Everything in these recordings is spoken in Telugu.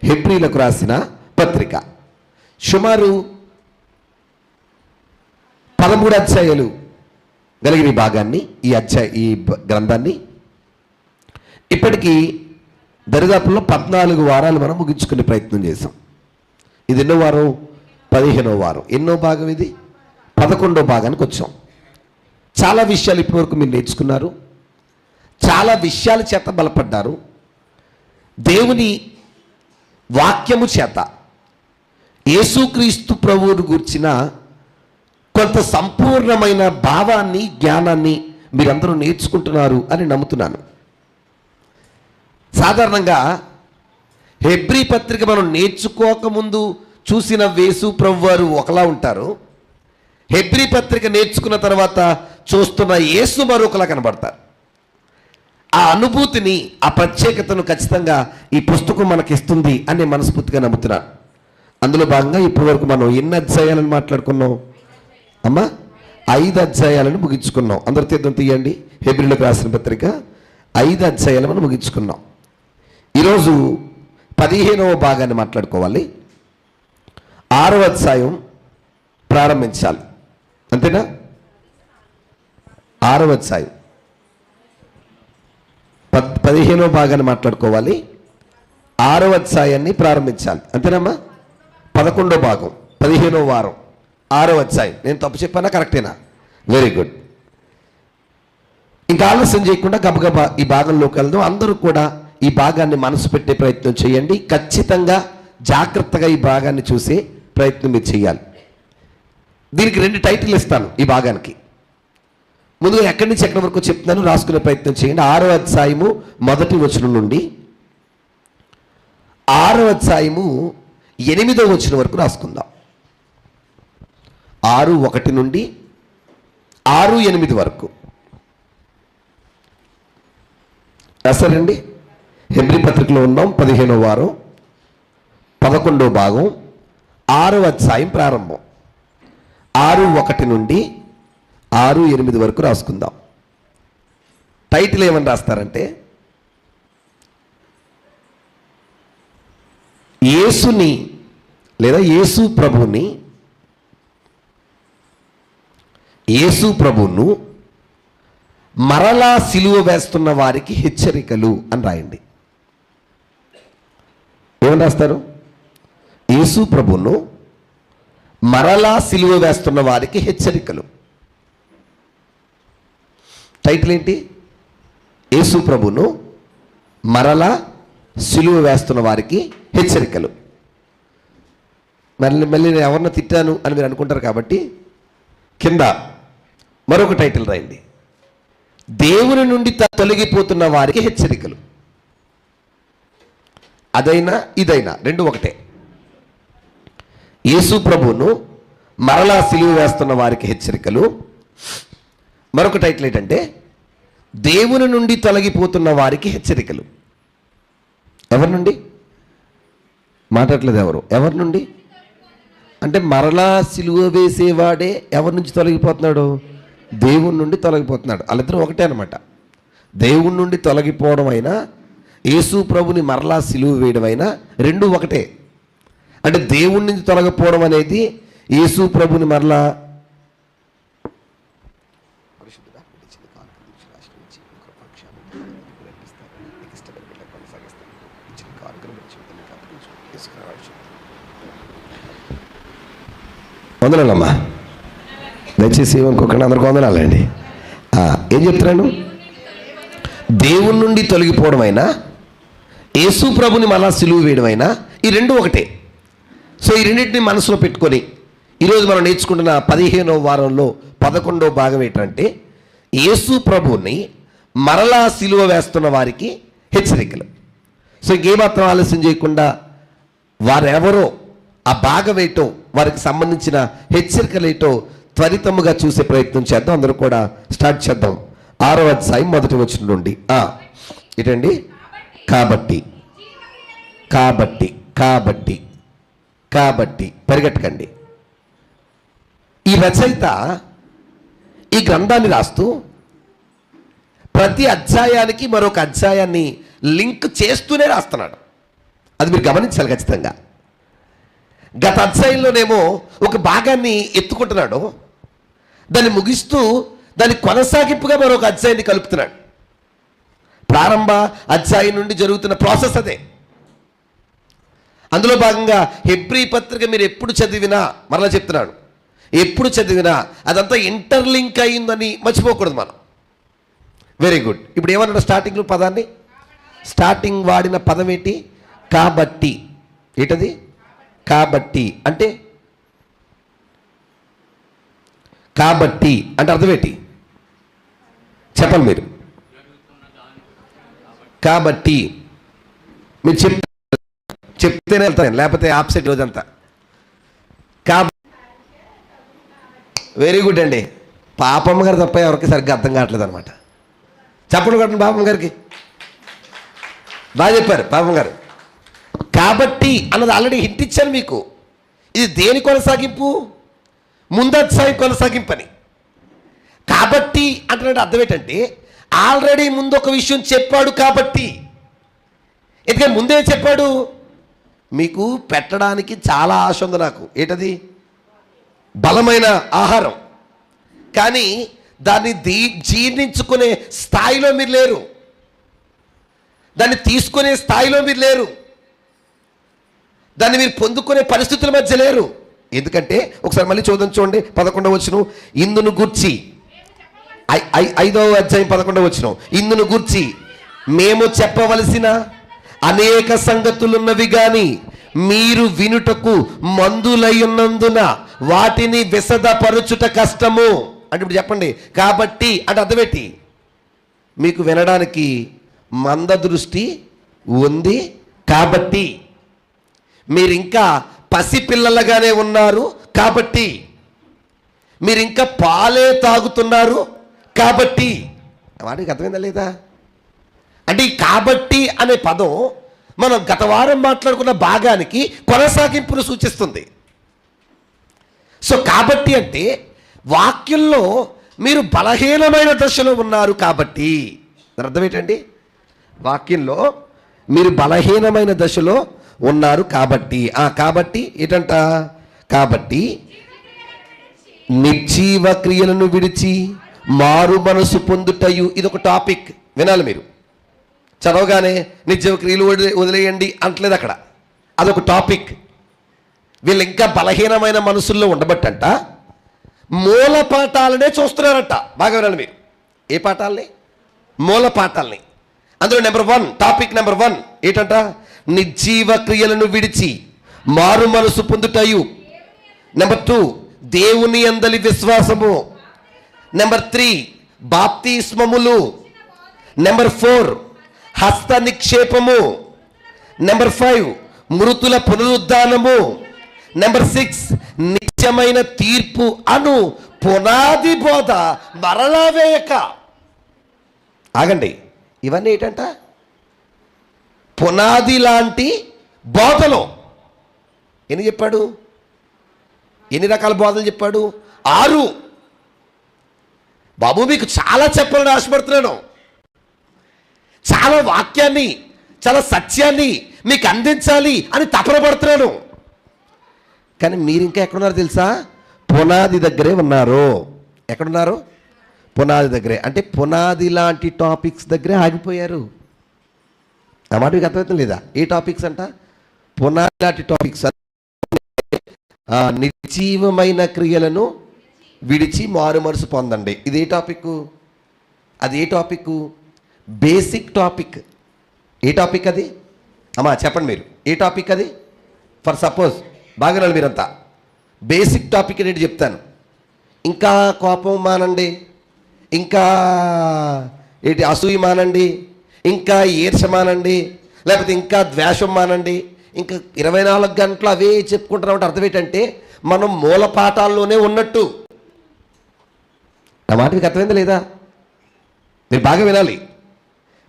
హెబ్రీలకు రాసిన పత్రిక సుమారు 13 అధ్యాయాలు కలిగిన భాగాన్ని ఈ గ్రంథాన్ని ఇప్పటికీ దరిదాపుల్లో 14 వారాలు మనం ముగించుకునే ప్రయత్నం చేసాం. ఇది ఎన్నో వారం? 15వ వారం. ఎన్నో భాగం ఇది? 11వ భాగానికి వచ్చాం. చాలా విషయాలు ఇప్పటివరకు మీరు నేర్చుకున్నారు, చాలా విషయాల చేత బలపడ్డారు. దేవుని వాక్యము చేత యేసుక్రీస్తు ప్రభువును గూర్చిన కొంత సంపూర్ణమైన భావాన్ని, జ్ఞానాన్ని మీరందరూ నేర్చుకుంటున్నారు అని నమ్ముతున్నాను. సాధారణంగా హెబ్రీ పత్రిక మనం నేర్చుకోకముందు చూసిన యేసు ప్రభువారు ఒకలా ఉంటారు, హెబ్రీ పత్రిక నేర్చుకున్న తర్వాత చూస్తున్న యేసు మరొకలా కనబడతారు. ఆ అనుభూతిని, ఆ ప్రత్యేకతను ఖచ్చితంగా ఈ పుస్తకం మనకి ఇస్తుంది అని మనస్ఫూర్తిగా నమ్ముతున్నాను. అందులో భాగంగా ఇప్పటి వరకు మనం ఎన్ని అధ్యాయాలను మాట్లాడుకున్నాం అమ్మా? 5 అధ్యాయాలను ముగించుకున్నాం. అందరూ తీర్థం తీయండి. హెబ్రీలకు రాసిన పత్రిక 5 అధ్యాయాలు మనం ముగించుకున్నాం. ఈరోజు 15వ భాగాన్ని మాట్లాడుకోవాలి. 6వ అధ్యాయం ప్రారంభించాలి, అంతేనా? 6వ అధ్యాయం 15వ భాగాన్ని మాట్లాడుకోవాలి. 6వ అధ్యాయాన్ని ప్రారంభించాలి, అంతేనమ్మా? 11వ భాగం 15వ వారం 6వ అధ్యాయం. నేను తప్పు చెప్పానా? కరెక్టేనా? Very good. ఇంకా ఆలస్యం చేయకుండా గబగబా ఈ భాగంలోకి వెళ్దాం. అందరూ కూడా ఈ భాగాన్ని మనసు పెట్టే ప్రయత్నం చేయండి. ఖచ్చితంగా జాగ్రత్తగా ఈ భాగాన్ని చూసే ప్రయత్నం మీరు చేయాలి. దీనికి 2 టైటిల్ ఇస్తాను ఈ భాగానికి. ముందుగా ఎక్కడి నుంచి ఎక్కడి వరకు చెప్తున్నాను రాసుకునే ప్రయత్నం చేయండి. 6వ అధ్యాయము 1వ వచనం నుండి 6వ అధ్యాయము 8వ వచనం వరకు రాసుకుందాం. 6:1 నుండి 6:8 వరకు రాశారండి. హెబ్రీ పత్రికలో ఉన్నాం. 15వ వారం 11వ భాగం 6వ అధ్యాయం ప్రారంభం. 6:1 నుండి 6:8 వరకు రాసుకుందాం. టైటిల్ ఏమని రాస్తారంటే, యేసుని లేదా యేసు ప్రభువును మరలా సిలువ వేస్తున్న వారికి హెచ్చరికలు అని రాయండి. ఏమని రాస్తారు? యేసు ప్రభువును మరలా సిలువ వేస్తున్న వారికి హెచ్చరికలు. టైటిల్ ఏంటి? యేసు ప్రభువును మరలా సిలువ వేస్తున్న వారికి హెచ్చరికలు. మళ్ళీ నేను ఎవరిని తిట్టాను అని మీరు అనుకుంటారు కాబట్టి కింద మరొక టైటిల్ రాయండి, దేవుని నుండి తొలగిపోతున్న వారికి హెచ్చరికలు. అదైనా ఇదైనా రెండు ఒకటే. యేసు ప్రభువును మరలా సిలువ వేస్తున్న వారికి హెచ్చరికలు. మరొక టైటిల్ ఏంటంటే, దేవుని నుండి తొలగిపోతున్న వారికి హెచ్చరికలు. ఎవరి నుండి మాట్లాడలేదు? ఎవరి నుండి అంటే మరలా సిలువ వేసేవాడే ఎవరి నుంచి తొలగిపోతున్నాడు? దేవుని నుండి తొలగిపోతున్నాడు. వాళ్ళిద్దరూ ఒకటే అనమాట. దేవుని నుండి తొలగిపోవడం అయినా, యేసు ప్రభుని మరలా సిలువ వేయడం అయినా రెండు ఒకటే. అంటే దేవుని నుంచి తొలగిపోవడం అనేది యేసు ప్రభుని మరలా వందనాలమ్మా, దయచేసి ఇంకొకటి అందరికి వందనాలండి. ఏం చెప్తున్నాను? దేవుని నుండి తొలగిపోవడం అయినా, యేసు ప్రభుని మళ్ళా సిలువ వేయడం అయినా ఈ రెండు ఒకటే. సో ఈ రెండింటిని మనసులో పెట్టుకొని ఈరోజు మనం నేర్చుకుంటున్న 15వ వారంలో 11వ భాగం ఏంటంటే, యేసు ప్రభుని మరలా సిలువ వేస్తున్న వారికి హెచ్చరికలు. సో ఇంకేమాత్రం ఆలస్యం చేయకుండా వారెవరో, ఆ భాగం ఏంటో, వారికి సంబంధించిన హెచ్చరికలు ఏంటో త్వరితముగా చూసే ప్రయత్నం చేద్దాం. అందరూ కూడా స్టార్ట్ చేద్దాం. 6వ అధ్యాయం 1వ వచనం నుండి. ఏంటండి? కాబట్టి కాబట్టి కాబట్టి కాబట్టి పరిగెట్టకండి. ఈ రచయిత ఈ గ్రంథాన్ని రాస్తూ ప్రతి అధ్యాయానికి మరొక అధ్యాయాన్ని లింక్ చేస్తూనే రాస్తున్నాడు. అది మీరు గమనించాలి ఖచ్చితంగా. గత అధ్యాయంలోనేమో ఒక భాగాన్ని ఎత్తుకుంటున్నాడు, దాన్ని ముగిస్తూ దాని కొనసాగింపుగా మరొక అధ్యాయాన్ని కలుపుతున్నాడు. ప్రారంభ అధ్యాయం నుండి జరుగుతున్న ప్రాసెస్ అదే. అందులో భాగంగా హెబ్రీ పత్రిక మీరు ఎప్పుడు చదివినా, మరలా చెప్తున్నాడు, ఎప్పుడు చదివినా అదంతా ఇంటర్లింక్ అయిందని మర్చిపోకూడదు మనం. Very good. ఇప్పుడు ఏమన్నాడు స్టార్టింగ్లో పదాన్ని? స్టార్టింగ్ వాడిన పదం ఏంటి? కాబట్టి. ఏంటది? కాబట్టి అంటే కాబట్టి అంటే అర్థం ఏంటి చెప్పండి మీరు. కాబట్టి మీరు చెప్తేనే వెళ్తాను, లేకపోతే ఆప్సెట్ రోజంతా. వెరీ గుడ్ అండి. పాపమ్మ గారు తప్ప ఎవరికి సరిగ్గా అర్థం కావట్లేదు అనమాట. చెప్పండి కొట్టండి పాపమ్మ గారికి. బాగా చెప్పారు పాపమ్మ గారు. కాబట్టి అన్నది ఆల్రెడీ హింట్ ఇచ్చాను మీకు. ఇది దేని కొనసాగింపు? ముందధ్యాయం కొనసాగింపు అని. కాబట్టి అంటున్నాడు అర్థం ఏంటంటే ఆల్రెడీ ముందు ఒక విషయం చెప్పాడు కాబట్టి. ఎందుకంటే ముందే చెప్పాడు, మీకు పెట్టడానికి చాలా ఆశ ఉంది నాకు. ఏంటది? బలమైన ఆహారం. కానీ దాన్ని జీర్ణించుకునే స్థాయిలో మీరు లేరు, దాన్ని తీసుకునే స్థాయిలో మీరు లేరు, దాన్ని మీరు పొందుకునే పరిస్థితుల మధ్య లేరు. ఎందుకంటే ఒకసారి మళ్ళీ చూడండి 11వ వచనం. ఇందును గూర్చి 5వ అధ్యాయం 11వ వచనం. ఇందును గూర్చి మేము చెప్పవలసిన అనేక సంగతులున్నవి గాని మీరు వినుటకు మందులై ఉన్నందున వాటిని విశదపరచుట కష్టము. అంటే ఇప్పుడు చెప్పండి, కాబట్టి అంటే అర్థమేంటి? మీకు వినడానికి మంద దృష్టి ఉంది కాబట్టి, మీరు ఇంకా పసిపిల్లలుగానే ఉన్నారు కాబట్టి, మీరు ఇంకా పాలే తాగుతున్నారు కాబట్టి. వాటికి అర్థమైందా లేదా? అంటే ఈ కాబట్టి అనే పదం మనం గత వారం మాట్లాడుకున్న భాగానికి కొనసాగింపును సూచిస్తుంది. సో కాబట్టి అంటే వాక్యంలో మీరు బలహీనమైన దశలో ఉన్నారు కాబట్టి. అర్థం ఏంటండి? వాక్యంలో మీరు బలహీనమైన దశలో ఉన్నారు కాబట్టి. కాబట్టి ఏంటంట? కాబట్టి నిర్జీవ క్రియలను విడిచి మారు మనసు పొందుటయు. ఇది ఒక టాపిక్, వినాలి మీరు. చదవగానే నిర్జీవ క్రియలు వదిలేయండి అంటలేదు అక్కడ, అదొక టాపిక్. వీళ్ళు ఇంకా బలహీనమైన మనసుల్లో ఉండబట్టంట మూల పాఠాలనే చూస్తున్నారంట. బాగా వినాలి మీరు. ఏ పాఠాలని? మూల పాఠాలని. అందులో నెంబర్ 1, టాపిక్ నెంబర్ 1 ఏంటంట? నిర్జీవ క్రియలను విడిచి మారు మనసు పొందుటయు. నెంబర్ 2, దేవుని యందలి విశ్వాసము. నెంబర్ 3, బాప్తిస్మములు. నెంబర్ 4, హస్త నిక్షేపము. నెంబర్ 5, మృతుల పునరుద్ధానము. నెంబర్ 6, నిత్యమైన తీర్పు అను పునాది బోధ మరలా వేయక. ఆగండి, ఇవన్నీ ఏంటంట? పునాది లాంటి బోధలు. ఎన్ని చెప్పాడు? ఎన్ని రకాల బోధలు చెప్పాడు? 6. బాబు మీకు చాలా చెప్పాలని ఆశపడుతున్నాను, చాలా వాక్యాన్ని, చాలా సత్యాన్ని మీకు అందించాలి అని తపన పడుతున్నాను. కానీ మీరు ఇంకా ఎక్కడున్నారు తెలుసా? పునాది దగ్గరే ఉన్నారు. ఎక్కడున్నారు? పునాది దగ్గరే. అంటే పునాది లాంటి టాపిక్స్ దగ్గరే ఆగిపోయారు. ఆ మాట మీకు అర్థమవుతుంది లేదా? ఏ టాపిక్స్ అంట? పునాది లాంటి టాపిక్స్. నిర్జీవమైన క్రియలను విడిచి మారు మనసు పొందండి. ఇది ఏ టాపిక్? అది ఏ టాపిక్? Basic topic. ఏ టాపిక్ అది? అమ్మా చెప్పండి మీరు, ఏ టాపిక్ అది? ఫర్ సపోజ్ బాగా మీరంతా బేసిక్ టాపిక్ ఏంటి చెప్తాను. ఇంకా కోపం మానండి, ఇంకా ఏంటి అసూయ మానండి, ఇంకా ఈర్ష మానండి, లేకపోతే ఇంకా ద్వేషం మానండి. ఇంకా 24 గంటలు అవే చెప్పుకుంటున్నామంటే అర్థం ఏంటంటే మనం మూల పాఠాల్లోనే ఉన్నట్టు. నా మాట మీకు అర్థమైందా లేదా? మీరు బాగా వినాలి.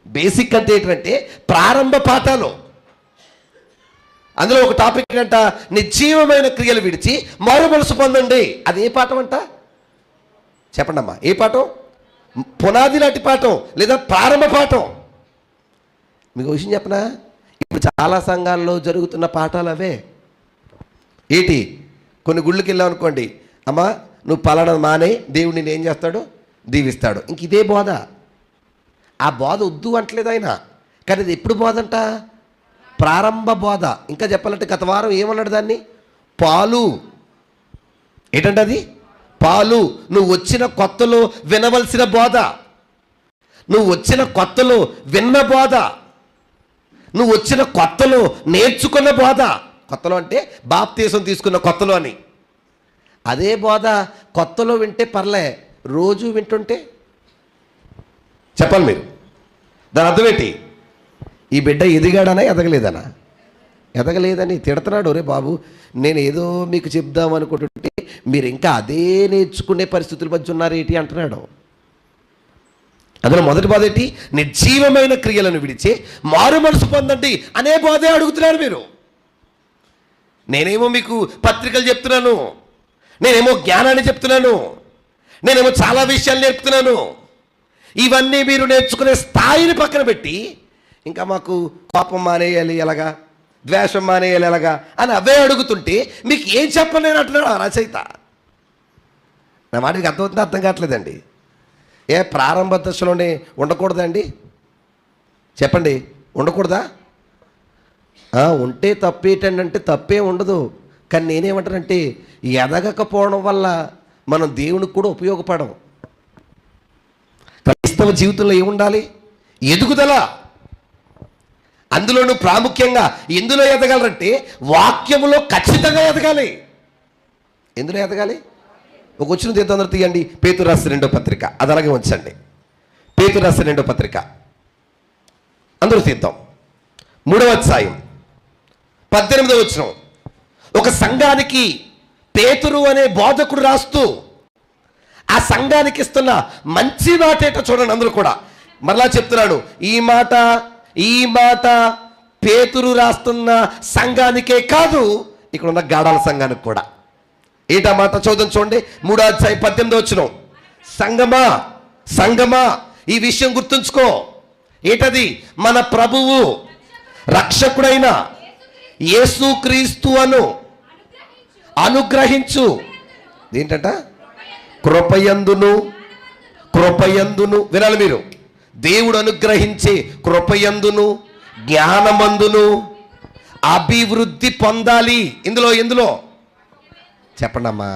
బేసిక్ అంటే ఏంటంటే ప్రారంభ పాఠాలు. అందులో ఒక టాపిక్ ఏంటంట? నిర్జీవమైన క్రియలు విడిచి మారు మనసు పొందండి. అది ఏ పాఠం అంట? చెప్పండి అమ్మా, ఏ పాఠం? పునాది లాంటి పాఠం లేదా ప్రారంభ పాఠం. మీకు విషయం చెప్పనా? ఇప్పుడు చాలా సంఘాల్లో జరుగుతున్న పాఠాలు అవే. ఏంటి, కొన్ని గుళ్ళకి వెళ్ళావు అనుకోండి, అమ్మా నువ్వు పలానా మానే, దేవుడు నేను ఏం చేస్తాడు, దీవిస్తాడు. ఇంక ఇదే బోధ. ఆ బోధ వద్దు అంటలేదు ఆయన, కానీ ఇది ఎప్పుడు బోధ అంట? ప్రారంభ బోధ. ఇంకా చెప్పాలంటే గత వారం ఏమన్నాడు దాన్ని? పాలు. ఏంటంటే అది పాలు. నువ్వు వచ్చిన కొత్తలో వినవలసిన బోధ, నువ్వు వచ్చిన కొత్తలో విన్న బోధ, నువ్వు వచ్చిన కొత్తలో నేర్చుకున్న బోధ. కొత్తలో అంటే బాప్తీసం తీసుకున్న కొత్తలో అని. అదే బోధ కొత్తలో వింటే పర్లే, రోజు వింటుంటే చెప్పాలి మీరు. దాని అర్థం ఏంటి? ఈ బిడ్డ ఎదిగాడనా ఎదగలేదనా? ఎదగలేదని తిడుతున్నాడు. రే బాబు, నేను ఏదో మీకు చెప్దాం అనుకుంటుంటే మీరు ఇంకా అదే నేర్చుకునే పరిస్థితుల మధ్య ఉన్నారేంటి అంటున్నాడు. అందులో మొదటి బాధ ఏంటి? నిర్జీవమైన క్రియలను విడిచి మారు మనసు పొందండి అనే బోధే అడుగుతున్నారు మీరు. నేనేమో మీకు పత్రికలు చెప్తున్నాను, నేనేమో జ్ఞానాన్ని చెప్తున్నాను, నేనేమో చాలా విషయాలు నేర్పుతున్నాను. ఇవన్నీ మీరు నేర్చుకునే స్థాయిని పక్కన పెట్టి ఇంకా మాకు కోపం మానేయాలి ఎలాగా, ద్వేషం మానేయాలి ఎలాగా అని అవే అడుగుతుంటే మీకు ఏం చెప్పలేను అంటున్నాడు ఆ రచయిత. నా మాటకి అర్థమవుతుందో అర్థం కావట్లేదండి. ప్రారంభ దశలోనే ఉండకూడదండి? చెప్పండి, ఉండకూడదా? ఉంటే తప్పేటంటే తప్పే ఉండదు. కానీ నేనేమంటానంటే ఎదగకపోవడం వల్ల మనం దేవునికి కూడా ఉపయోగపడం. క్రైస్తవ జీవితంలో ఏముండాలి? ఎదుగుదల. అందులోనూ ప్రాముఖ్యంగా ఎందులో ఎదగాలంటే వాక్యములో ఖచ్చితంగా ఎదగాలి. ఎందులో ఎదగాలి? ఒక వచ్చిన తీర్థందరూ తీయండి. పేతురు రాసిన 2వ పత్రిక, అది అలాగే ఉంచండి. పేతురు రాసిన 2వ పత్రిక అందరూ తీద్దాం. 3వ అధ్యాయం 18వ వచనం. ఒక సంఘానికి పేతురు అనే బోధకుడు రాస్తూ ఆ సంఘానికి ఇస్తున్న మంచి మాట ఏంటో చూడండి. అందరూ కూడా మరలా చెప్తున్నాడు, ఈ మాట పేతురు రాస్తున్న సంఘానికే కాదు, ఇక్కడ ఉన్న గాడాల సంఘానికి కూడా. ఏంటా మాట చదువుదాం చూడండి. 3వ అధ్యాయం 18వ వచనం. సంగమా ఈ విషయం గుర్తుంచుకో. ఏంటది? మన ప్రభువు రక్షకుడైన యేసుక్రీస్తు అనుగ్రహించు. ఏంటంట? కృపయందును. వినాలి మీరు. దేవుడు అనుగ్రహించే కృపయందును జ్ఞానమందును అభివృద్ధి పొందాలి. ఎందులో చెప్పండి అమ్మా.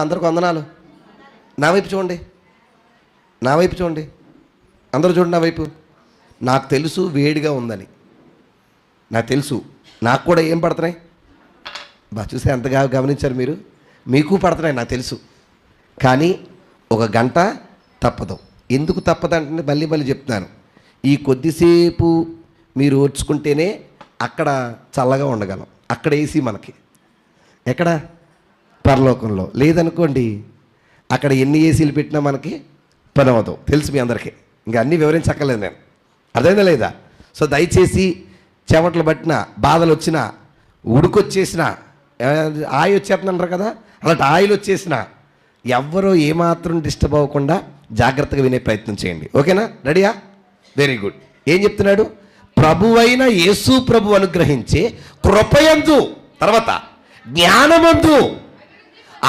అందరికి వందనాలు. నా వైపు చూడండి, అందరూ చూడండి నా వైపు. నాకు తెలుసు వేడిగా ఉందని, నాకు తెలుసు. నాకు కూడా ఏం పడుతున్నాయి చూస్తే ఎంతగా గమనించారు మీరు? మీకు పడుతున్నాయి నాకు తెలుసు. కానీ ఒక గంట తప్పదు. ఎందుకు తప్పదంటే మళ్ళీ చెప్తున్నాను. ఈ కొద్దిసేపు మీరు ఓర్చుకుంటేనే అక్కడ చల్లగా ఉండగలం. అక్కడ ఏసీ మనకి. ఎక్కడ? పరలోకంలో. లేదనుకోండి, అక్కడ ఎన్ని ఏసీలు పెట్టినా మనకి పని అవ్వదు. తెలుసు మీ అందరికీ. ఇంకా అన్నీ వివరించక్కర్లేదు నేను. అర్థమైందా లేదా? సో దయచేసి చెమటలు పట్టినా, బాధలు వచ్చినా, ఉడుకొచ్చేసినా, ఆయిల్ వచ్చేస్తుందంటారు కదా, అలాంటి ఆయిల్ వచ్చేసినా ఎవ్వరూ ఏమాత్రం డిస్టర్బ్ అవ్వకుండా జాగ్రత్తగా వినే ప్రయత్నం చేయండి. ఓకేనా? రెడీయా? Very good. ఏం చెప్తున్నాడు? ప్రభువైన యేసు ప్రభు అనుగ్రహించే కృపయందు, తర్వాత జ్ఞానమందు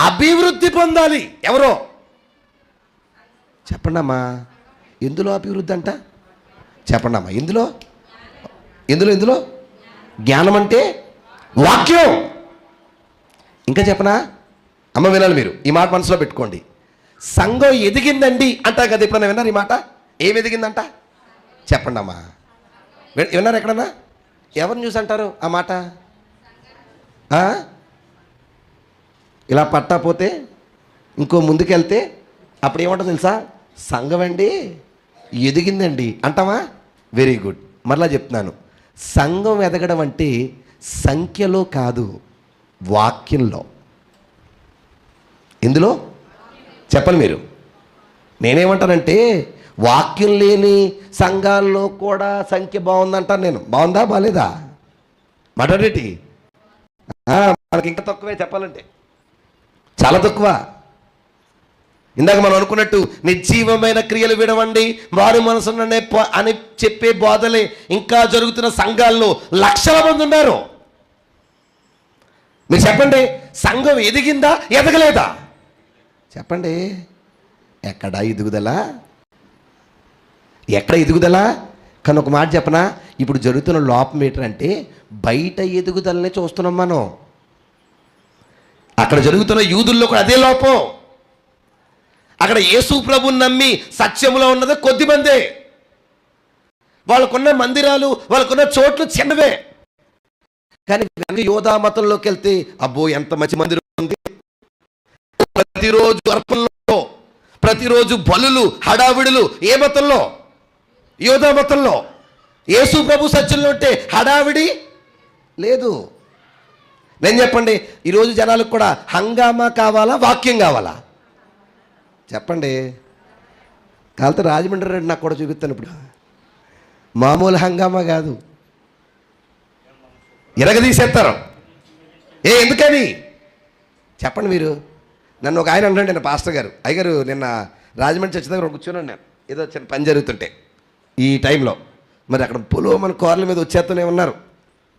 అభివృద్ధి పొందాలి. ఎవరో చెప్పండి అమ్మా. ఎందులో అభివృద్ధి అంట? చెప్పండి అమ్మా. ఎందులో జ్ఞానం అంటే వాక్యం. ఇంకా చెప్పనా అమ్మ? వినాలి మీరు. ఈ మాట మనసులో పెట్టుకోండి. సంఘం ఎదిగిందండి అంటారు కదా, ఎప్పుడన్నా విన్నారు ఈ మాట? ఏం ఎదిగిందంట? చెప్పండి అమ్మా. విన్నారు ఎక్కడన్నా? ఎవరిని చూసి అంటారు ఆ మాట? ఇలా పట్టా పోతే ఇంకో ముందుకెళ్తే అప్పుడు ఏమంటారు తెలుసా? సంఘం అండి ఎదిగిందండి అంటావా? Very good. మరలా చెప్తున్నాను, సంఘం ఎదగడం అంటే సంఖ్యలో కాదు, వాక్యంలో. ఎందులో? చెప్పండి మీరు. నేనేమంటానంటే వాక్యం లేని సంఘాల్లో కూడా సంఖ్య బాగుందంటాను నేను. బాగుందా బాగాలేదా? మాట్లాడేటి మనకి ఇంకా తక్కువే చెప్పాలంటే, చాలా తక్కువ. ఇందాక మనం అనుకున్నట్టు నిర్జీవమైన క్రియలు విడవండి, వారు మనసునే అని చెప్పే బోధలే ఇంకా జరుగుతున్న సంఘాల్లో లక్షల మంది ఉన్నారు. మీరు చెప్పండి, సంఘం ఎదిగిందా ఎదగలేదా? చెప్పండి, ఎక్కడ ఎదుగుదల? ఎక్కడ ఎదుగుదల? కానీ ఒక మాట చెప్పనా, ఇప్పుడు జరుగుతున్న లోపం ఏంటంటే బయట ఎదుగుదలనే చూస్తున్నాం మనం. అక్కడ జరుగుతున్న యూదుల్లో కూడా అదే లోపం. అక్కడ యేసు ప్రభుని నమ్మి సత్యములో ఉన్నది కొద్దిమందే. వాళ్ళకున్న మందిరాలు, వాళ్ళకున్న చోట్లు చిన్నవే. కానీ యోధా మతంలోకి వెళ్తే అబ్బో ఎంత మంచి మందిరం ఉంది. ప్రతిరోజు అర్పణలో, ప్రతిరోజు బలులు, హడావిడులు. ఏ మతంలో? యోధా మతంలో. యేసు ప్రభు సత్యంలో ఉంటే హడావిడి లేదు. నేను చెప్పండి, ఈరోజు జనాలకు కూడా హంగామా కావాలా, వాక్యం కావాలా? చెప్పండి. కాలితే రాజమండ్రి రెడ్డి నాకు కూడా చూపిస్తాను. ఇప్పుడు మామూలు హంగామా కాదు, ఎరగదీసేస్తారు. ఎందుకని చెప్పండి మీరు. నన్ను ఒక ఆయన అంటాడు, నేను పాస్టర్ గారు, అయ్యగారు నిన్న రాజమండ్రి చర్చి దగ్గర కూర్చున్నాను నేను, ఏదో చిన్న పని జరుగుతుంటే ఈ టైంలో. మరి అక్కడ పొలో మన కార్ల మీద వచ్చేస్తూనే ఉన్నారు.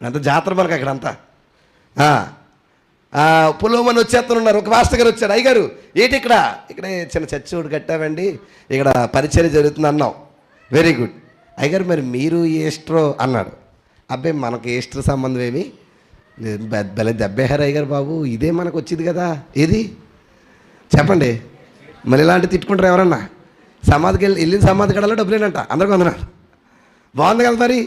అంత జాతర మనకు అక్కడంతా. పులోమని వచ్చేస్తున్నారు. ఒక మాస్టర్ గారు వచ్చారు, అయ్యగారు ఏంటి ఇక్కడే చిన్న చర్చి ఒకటి కట్టామండి, ఇక్కడ పరిచర్య జరుగుతుంది అన్నాం. వెరీ గుడ్ అయ్యగారు, మరి మీరు ఈస్టరో అన్నాడు. అబ్బాయి మనకు ఈస్టర్ సంబంధం ఏమి లేదు, భలే దెబ్బేహారు అయ్యగారు బాబు, ఇదే మనకు వచ్చింది కదా. ఏది చెప్పండి. మరి ఇలాంటి తిట్టుకుంటారు ఎవరన్నా? సమాధికి వెళ్ళిన సమాధికి వెళ్ళాలో డబ్బులేనంట, అందరికీ వందనాలు. బాగుంది కదా. మరి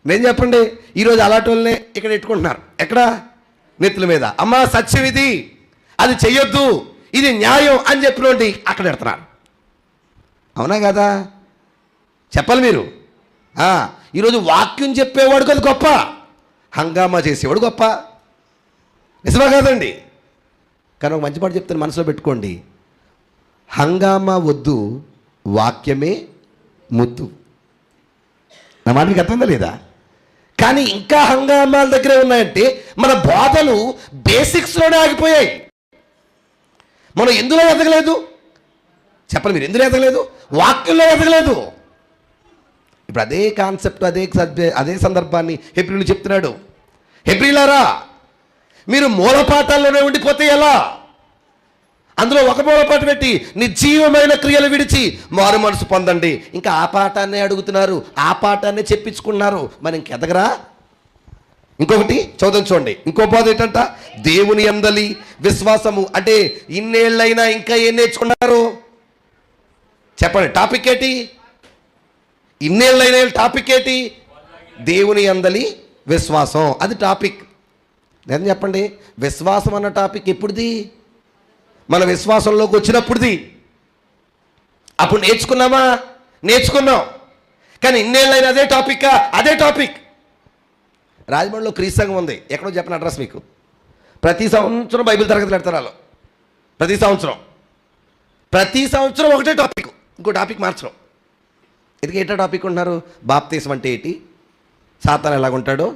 నేను చెప్పండి, ఈరోజు అలాంటి వాళ్ళనే ఇక్కడ పెట్టుకుంటున్నారు. ఎక్కడ? నెత్తుల మీద. అమ్మ సత్యం ఇది, అది చెయ్యొద్దు, ఇది న్యాయం అని చెప్పినోండి అక్కడ పెడుతున్నారు. అవునా కదా? చెప్పాలి మీరు. ఈరోజు వాక్యం చెప్పేవాడు కదా గొప్ప, హంగామా చేసేవాడు గొప్ప. నిజమా కాదండి? కానీ ఒక మంచి మాట చెప్తాను, మనసులో పెట్టుకోండి. హంగామా వద్దు, వాక్యమే ముద్దు. నా మాట మీకు అర్థం లేదా? కానీ ఇంకా హంగామాల దగ్గరే ఉన్నాయంటే మన బోధలు బేసిక్స్లోనే ఆగిపోయాయి. మనం ఎందులో ఎదగలేదు? చెప్పండి మీరు, ఎందులో ఎదగలేదు? వాక్యంలో ఎదగలేదు. ఇప్పుడు అదే కాన్సెప్ట్, అదే సందర్భాన్ని హెబ్రీలు చెప్తున్నాడు. హెబ్రీలారా, మీరు మూలపాఠాల్లోనే ఉండిపోతే ఎలా? అందులో ఒక మూలపాఠం పెట్టి నిర్జీవమైన క్రియలు విడిచి మారు మనసు పొందండి. ఇంకా ఆ పాఠాన్నే అడుగుతున్నారు, ఆ పాఠాన్నే చెప్పించుకున్నారు. మరి ఇంకెదగరా? ఇంకొకటి చదువుతాం చూడండి. ఇంకో బోధ ఏంటంట, దేవుని యందలి విశ్వాసము. అంటే ఇన్నేళ్ళైనా ఇంకా ఏం నేర్చుకున్నారు? చెప్పండి, టాపిక్ ఏంటి? ఇన్నేళ్ళైనా టాపిక్ ఏంటి? దేవుని యందలి విశ్వాసం, అది టాపిక్. నేను చెప్పండి, విశ్వాసం అన్న టాపిక్ ఎప్పుడుది? మన విశ్వాసంలోకి వచ్చినప్పుడుది. అప్పుడు నేర్చుకున్నామా? నేర్చుకున్నాం. కానీ ఇన్నేళ్ళైనా అదే టాపిక్, అదే టాపిక్. రాజమండ్రిలో క్రీస్తు సంఘం ఉంది. ఎక్కడో చెప్పిన అడ్రస్ మీకు. ప్రతి సంవత్సరం బైబిల్ తరగతులు పెడతారు వాళ్ళు. ప్రతి సంవత్సరం ఒకటే టాపిక్, ఇంకో టాపిక్ మార్చడం. ఇది ఏంటో టాపిక్ ఉంటున్నారు? బాప్తీసం అంటే ఏంటి, సాతాను ఎలాగుంటాడో,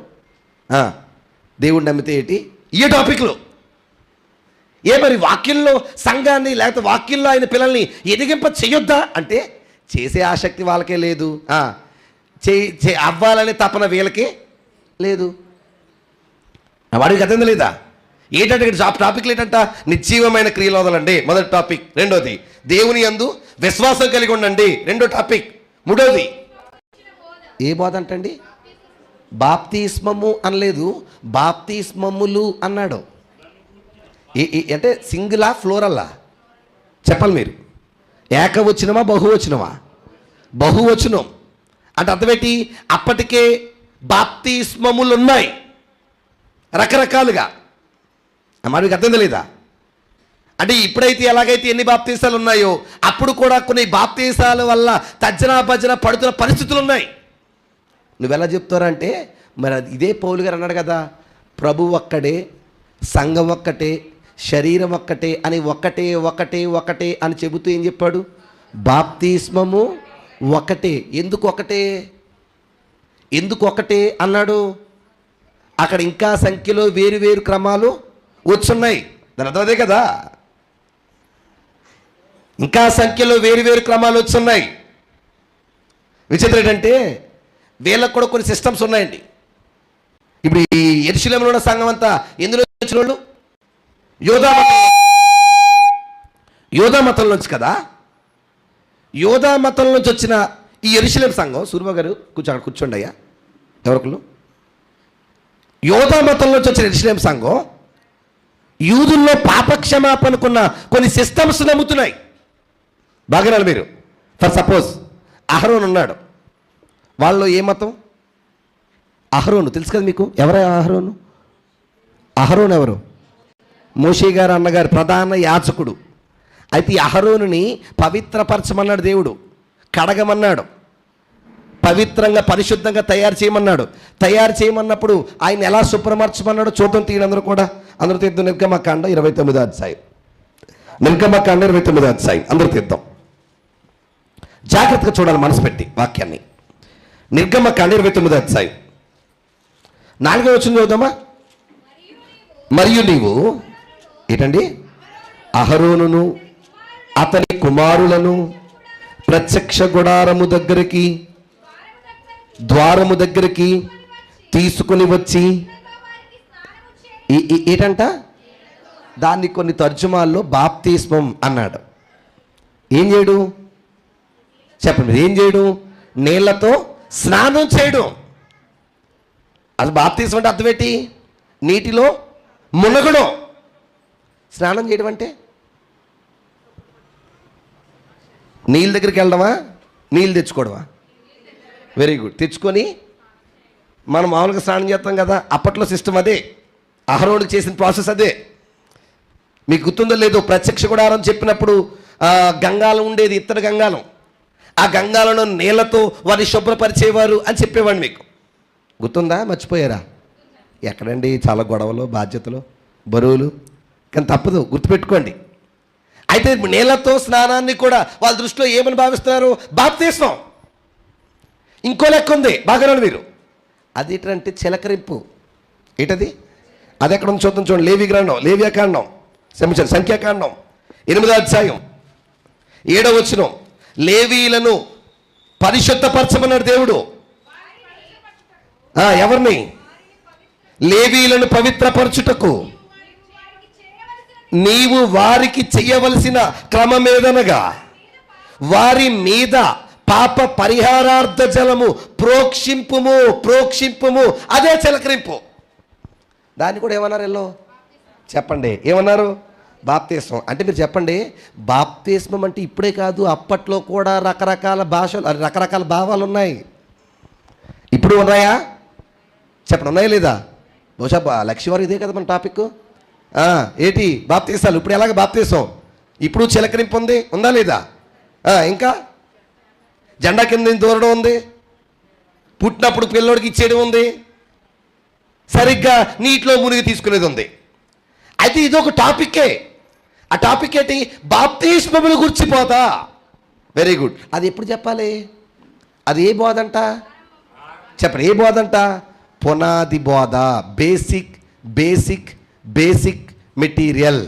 దేవుడిని నమ్మితే ఏంటి, ఈ టాపిక్లు. మరి వాక్యంలో సంఘాన్ని, లేకపోతే వాక్యంలో ఆయన పిల్లల్ని ఎదిగింప చెయ్యొద్దా అంటే చేసే ఆసక్తి వాళ్ళకే లేదు, అవ్వాలనే తపన వీళ్ళకే లేదు. వాడికి అర్థం లేదా? ఏంటంటే టాపిక్లు ఏంటంట, నిర్జీవమైన క్రియలు వదలండి, మొదటి టాపిక్. రెండోది, దేవుని యందు విశ్వాసం కలిగి ఉండండి, రెండో టాపిక్. మూడోది, ఏ బోధ అంటండి? బాప్తిస్మము అనలేదు, బాప్తిస్మములు అన్నాడు. అంటే సింగిలా, ఫ్లోరల్లా? చెప్పాలి మీరు. ఏకవచనమా, బహువచనమా? బహువచనం. అంటే అర్థమేంటి? అప్పటికే బాప్తిస్మములు ఉన్నాయి రకరకాలుగా. మరి మీకు అర్థం తెలీదా? అంటే ఇప్పుడైతే ఎలాగైతే ఎన్ని బాప్తీసాలు ఉన్నాయో అప్పుడు కూడా కొన్ని బాప్తీసాల వల్ల తర్జనా భజన పడుతున్న పరిస్థితులు ఉన్నాయి. నువ్వెలా చెప్తారంటే, మరి ఇదే పౌలు గారు అన్నాడు కదా, ప్రభు ఒక్కడే, సంఘం ఒక్కటే, శరీరం ఒక్కటే అని ఒకటే ఒకటే ఒకటే అని చెబుతూ ఏం చెప్పాడు? బాప్తిస్మము ఒకటే. ఎందుకు ఒకటే? ఎందుకు ఒకటే అన్నాడు? అక్కడ ఇంకా సంఖ్యలో వేరు వేరు క్రమాలు వచ్చున్నాయి. దాని అర్థం అదే కదా. ఇంకా సంఖ్యలో వేరు వేరు క్రమాలు వచ్చున్నాయి. విచిత్రం ఏంటంటే వీళ్ళకు కూడా కొన్ని సిస్టమ్స్ ఉన్నాయండి. ఇప్పుడు ఈ యెరూషలేములో ఉన్న సంఘం అంతా ఎందులో వచ్చిన వాళ్ళు? యోధా మతం నుంచి కదా. యోధా మతం నుంచి వచ్చిన ఈ యెరూషలేం సంఘం, సూర్మ గారు కూర్చోండి అయ్యా, ఎవరికలు యోధా మతం నుంచి వచ్చిన యెరూషలేం సంఘం యూదుల్లో పాపక్షమాపణకున్న కొన్ని సిస్టమ్స్ నమ్ముతున్నాయి. బాగా మీరు. ఫర్ సపోజ్ అహరోన్ ఉన్నాడు, వాళ్ళు ఏ మతం? అహరోను తెలుసు కదా మీకు. ఎవరు అహరోను? అహరోన్ ఎవరు? మోషే గారు అన్నగారు ప్రధాన యాజకుడు. అయితే ఈ అహరోనుని పవిత్రపరచమన్నాడు దేవుడు, కడగమన్నాడు, పవిత్రంగా పరిశుద్ధంగా తయారు చేయమన్నాడు. తయారు చేయమన్నప్పుడు ఆయన ఎలా శుభ్రపరచమన్నాడు చూద్దాం. తీయండి అందరూ తీద్దాం. నిర్గమకాండ 29వ అధ్యాయం. నిర్గమకాండ 29వ అధ్యాయం అందరూ తీద్దాం. జాగ్రత్తగా చూడాలి మనసు పెట్టి వాక్యాన్ని. నిర్గమకాండ 29వ అధ్యాయం 4వ వచనం చదువుదామా. మరియు నీవు ఏంటండి? అహరోనును అతని కుమారులను ప్రత్యక్ష గుడారము దగ్గరికి, ద్వారము దగ్గరికి తీసుకుని వచ్చి ఏంటంట? దాన్ని కొన్ని తర్జుమాల్లో బాప్తిస్మం అన్నాడు. ఏం చేయడు చెప్పండి? ఏం చేయడు? నీళ్లతో స్నానం చేయడం. అది బాప్తిస్మం అంటే అర్థం ఏంటి? నీటిలో మునగడం. స్నానం చేయడం అంటే నీళ్ళ దగ్గరికి వెళ్ళడమా, నీళ్ళు తెచ్చుకోవడమా? Very good. తెచ్చుకొని మనం మామూలుగా స్నానం చేస్తాం కదా, అప్పట్లో సిస్టమ్ అదే. అహరోనుకి చేసిన ప్రాసెస్ అదే. మీకు గుర్తుందో లేదో, ప్రత్యక్ష గుడారం చెప్పినప్పుడు గంగాలం ఉండేది, ఇత్తడి గంగాలం. ఆ గంగాలను నీళ్లతో వారిని శుభ్రపరిచేవారు అని చెప్పేవాడిని. మీకు గుర్తుందా? మర్చిపోయారా? ఎక్కడండి, చాలా గొడవలు, బాధ్యతలు, బరువులు, కానీ తప్పదు, గుర్తుపెట్టుకోండి. అయితే నీళ్లతో స్నానాన్ని కూడా వాళ్ళ దృష్టిలో ఏమని భావిస్తున్నారు? బాప్తిస్మం. ఇంకో లెక్క ఉంది, బాగా మీరు. అది ఏంటంటే చిలకరింపు. ఏంటది? అది ఎక్కడ ఉంది చూద్దాం. చూడండి, లేవియాకాండం సంఖ్యాకాండం 8వ అధ్యాయం 7వ వచనం. లేవీలను పరిశుద్ధపరచమన్నాడు దేవుడు. ఎవరిని? లేవీలను పవిత్రపరచుటకు నీవు వారికి చెయ్యవలసిన క్రమమేదనగా వారి మీద పాప పరిహారార్థ జలము ప్రోక్షింపుము. అదే చిలకరింపు. దాన్ని కూడా ఏమన్నారు? ఎల్లో చెప్పండి, ఏమన్నారు? బాప్తిస్మం. అంటే మీరు చెప్పండి, బాప్తిస్మం అంటే ఇప్పుడే కాదు, అప్పట్లో కూడా రకరకాల భాషలు, రకరకాల భావాలు ఉన్నాయి. ఇప్పుడు ఉన్నాయా? చెప్పండి, ఉన్నాయా లేదా? బహుశా లక్ష్యవారు ఇదే కదా మన టాపిక్. ఏంటి? బాప్తిసాలు. ఇప్పుడు ఎలాగ బాప్తిసం? ఇప్పుడు చిలకరింపు ఉంది, ఉందా లేదా? ఇంకా జెండా కింద దూరడం ఉంది, పుట్టినప్పుడు పిల్లోడికి ఇచ్చేయడం ఉంది, సరిగ్గా నీటిలో మునిగి తీసుకునేది ఉంది. అయితే ఇదొక టాపిక్కే. ఆ టాపిక్ ఏంటి? బాప్తిస్మమును గుర్చిపోతా. Very good. అది ఎప్పుడు చెప్పాలి? అది ఏ బోధ అంట? చెప్పండి, ఏ బోధ అంట? పునాది బోధ. బేసిక్ మెటీరియల్,